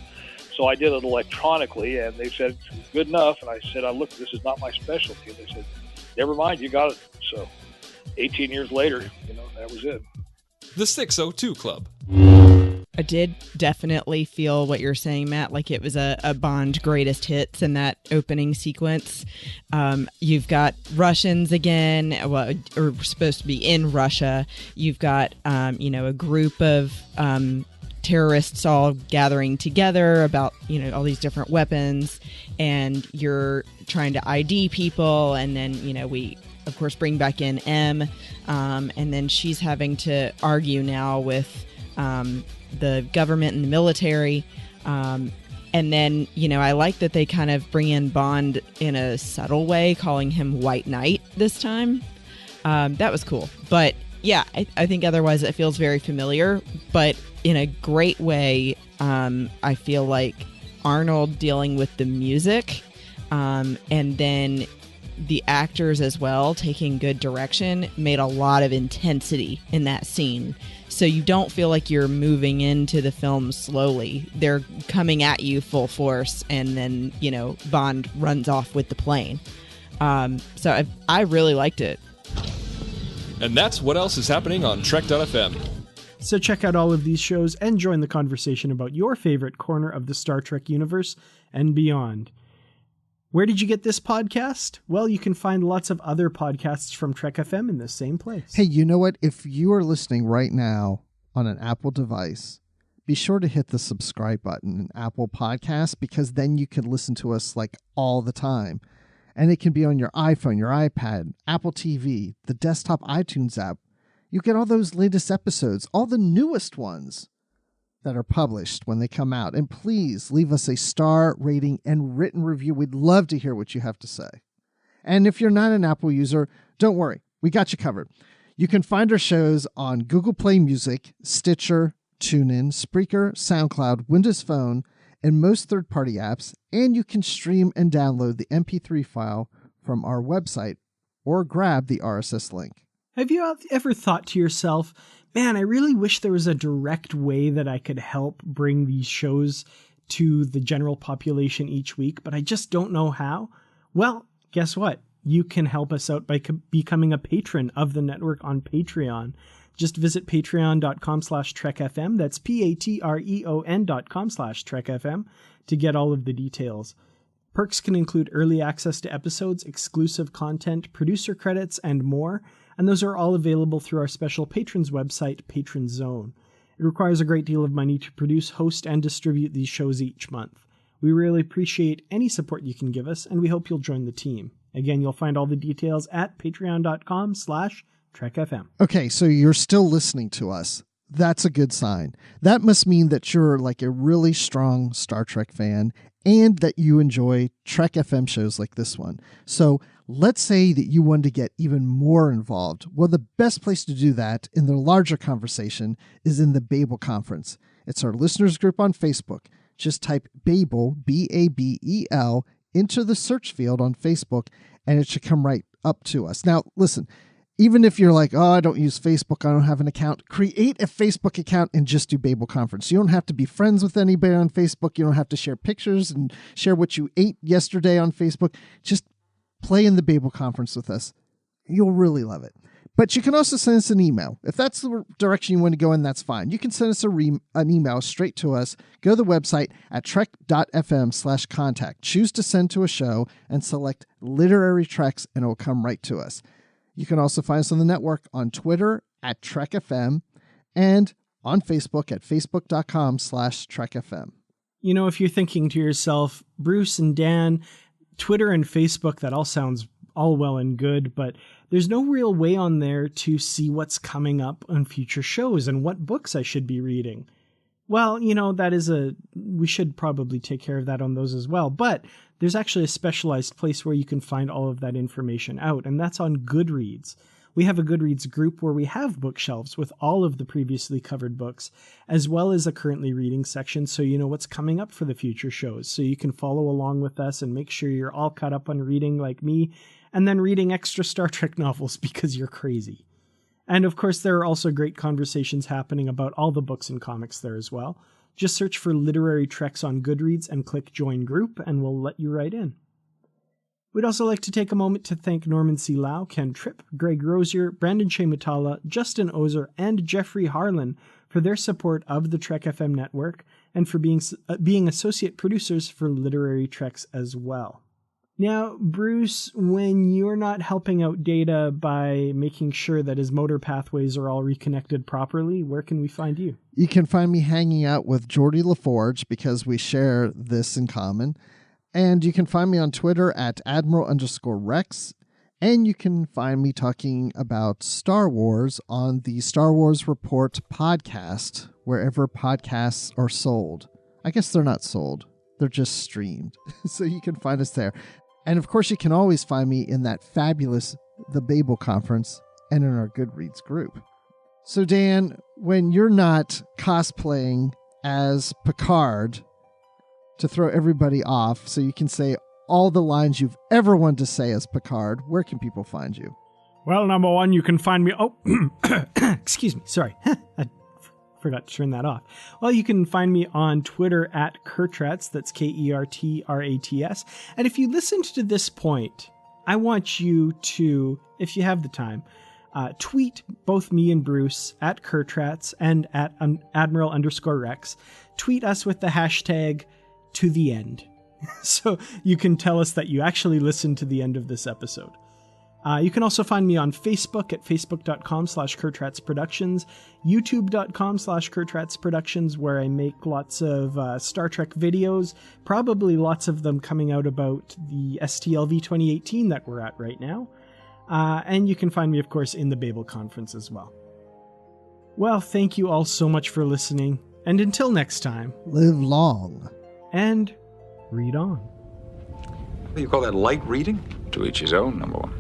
So I did it electronically, and they said, good enough. And I said, look, this is not my specialty. And they said, never mind, you got it. So 18 years later, that was it. The 602 Club. I did definitely feel what you're saying, Matt, like it was a Bond greatest hits in that opening sequence. You've got Russians again, or supposed to be in Russia. You've got, a group of terrorists all gathering together about, all these different weapons, and you're trying to ID people, and then, we of course bring back in M, and then she's having to argue now with the government and the military, and then I like that they kind of bring in Bond in a subtle way, calling him White Knight this time. That was cool, but yeah, I think otherwise it feels very familiar, but in a great way. I feel like Arnold dealing with the music, and then the actors as well taking good direction made a lot of intensity in that scene. So you don't feel like you're moving into the film slowly. They're coming at you full force, and then, Bond runs off with the plane. So I really liked it. And that's what else is happening on Trek.fm. So check out all of these shows and join the conversation about your favorite corner of the Star Trek universe and beyond. Where did you get this podcast? Well, you can find lots of other podcasts from Trek FM in the same place. Hey, you know what? If you are listening right now on an Apple device, be sure to hit the subscribe button in Apple Podcasts, because then you can listen to us like all the time. And it can be on your iPhone, your iPad, Apple TV, the desktop iTunes app. You get all those latest episodes, all the newest ones that are published when they come out. And please leave us a star rating and written review. We'd love to hear what you have to say. And if you're not an Apple user, don't worry. We got you covered. You can find our shows on Google Play Music, Stitcher, TuneIn, Spreaker, SoundCloud, Windows Phone, and most third-party apps. And you can stream and download the MP3 file from our website or grab the RSS link. Have you ever thought to yourself, man, I really wish there was a direct way that I could help bring these shows to the general population each week, but I just don't know how? Well, guess what? You can help us out by becoming a patron of the network on Patreon. Just visit patreon.com/trekfm. That's patreon.com/trekfm to get all of the details. Perks can include early access to episodes, exclusive content, producer credits, and more. And those are all available through our special patrons website, Patron Zone. It requires a great deal of money to produce, host, and distribute these shows each month. We really appreciate any support you can give us, and we hope you'll join the team. Again, you'll find all the details at patreon.com/trekfm. Okay, so you're still listening to us. That's a good sign. That must mean that you're like a really strong Star Trek fan and that you enjoy Trek FM shows like this one. So let's say that you want to get even more involved. Well, the best place to do that in the larger conversation is in the Babel Conference. It's our listeners group on Facebook. Just type Babel, B-A-B-E-L, into the search field on Facebook, and it should come right up to us. Now, listen, even if you're like, oh, I don't use Facebook, I don't have an account, create a Facebook account and just do Babel Conference. You don't have to be friends with anybody on Facebook. You don't have to share pictures and share what you ate yesterday on Facebook. Just play in the Babel Conference with us. You'll really love it. But you can also send us an email. If that's the direction you want to go in, that's fine. You can send us an email straight to us. Go to the website at trek.fm/contact. Choose to send to a show and select literary treks, and it will come right to us. You can also find us on the network on Twitter at TrekFM and on Facebook at facebook.com/TrekFM. You know, if you're thinking to yourself, Bruce and Dan, Twitter and Facebook, that all sounds all well and good, but there's no real way on there to see what's coming up on future shows and what books I should be reading. Well, you know, we should probably take care of that on those as well, but there's actually a specialized place where you can find all of that information out, and that's on Goodreads. We have a Goodreads group where we have bookshelves with all of the previously covered books, as well as a currently reading section, so you know what's coming up for the future shows. So you can follow along with us and make sure you're all caught up on reading like me, and then reading extra Star Trek novels because you're crazy. And of course, there are also great conversations happening about all the books and comics there as well. Just search for Literary Treks on Goodreads and click Join Group, and we'll let you right in. We'd also like to take a moment to thank Norman C. Lau, Ken Tripp, Greg Rosier, Brandon Shea Mutala, Justin Ozer, and Jeffrey Harlan for their support of the Trek FM network and for being associate producers for Literary Treks as well. Now, Bruce, when you're not helping out Data by making sure that his motor pathways are all reconnected properly, where can we find you? You can find me hanging out with Geordie LaForge because we share this in common. And you can find me on Twitter at Admiral_Rex. And you can find me talking about Star Wars on the Star Wars Report podcast, wherever podcasts are sold. I guess they're not sold. They're just streamed. So you can find us there. And of course, you can always find me in that fabulous The Babel Conference and in our Goodreads group. So Dan, when you're not cosplaying as Picard to throw everybody off so you can say all the lines you've ever wanted to say as Picard, where can people find you? Well, number one, you can find me... Oh, excuse me. Sorry. I forgot to turn that off. Well, you can find me on Twitter at Kertrats. That's Kertrats. And if you listened to this point, I want you to, if you have the time, tweet both me and Bruce at Kertrats and at Admiral_Rex. Tweet us with the hashtag #ToTheEnd. So you can tell us that you actually listened to the end of this episode. You can also find me on Facebook at facebook.com/KurtRatsProductions, youtube.com/KurtRatsProductions, where I make lots of Star Trek videos, probably lots of them coming out about the STLV 2018 that we're at right now. And you can find me, of course, in the Babel Conference as well. Well, thank you all so much for listening, and until next time, live long and read on. What do you call that, light reading? To each his own, number one.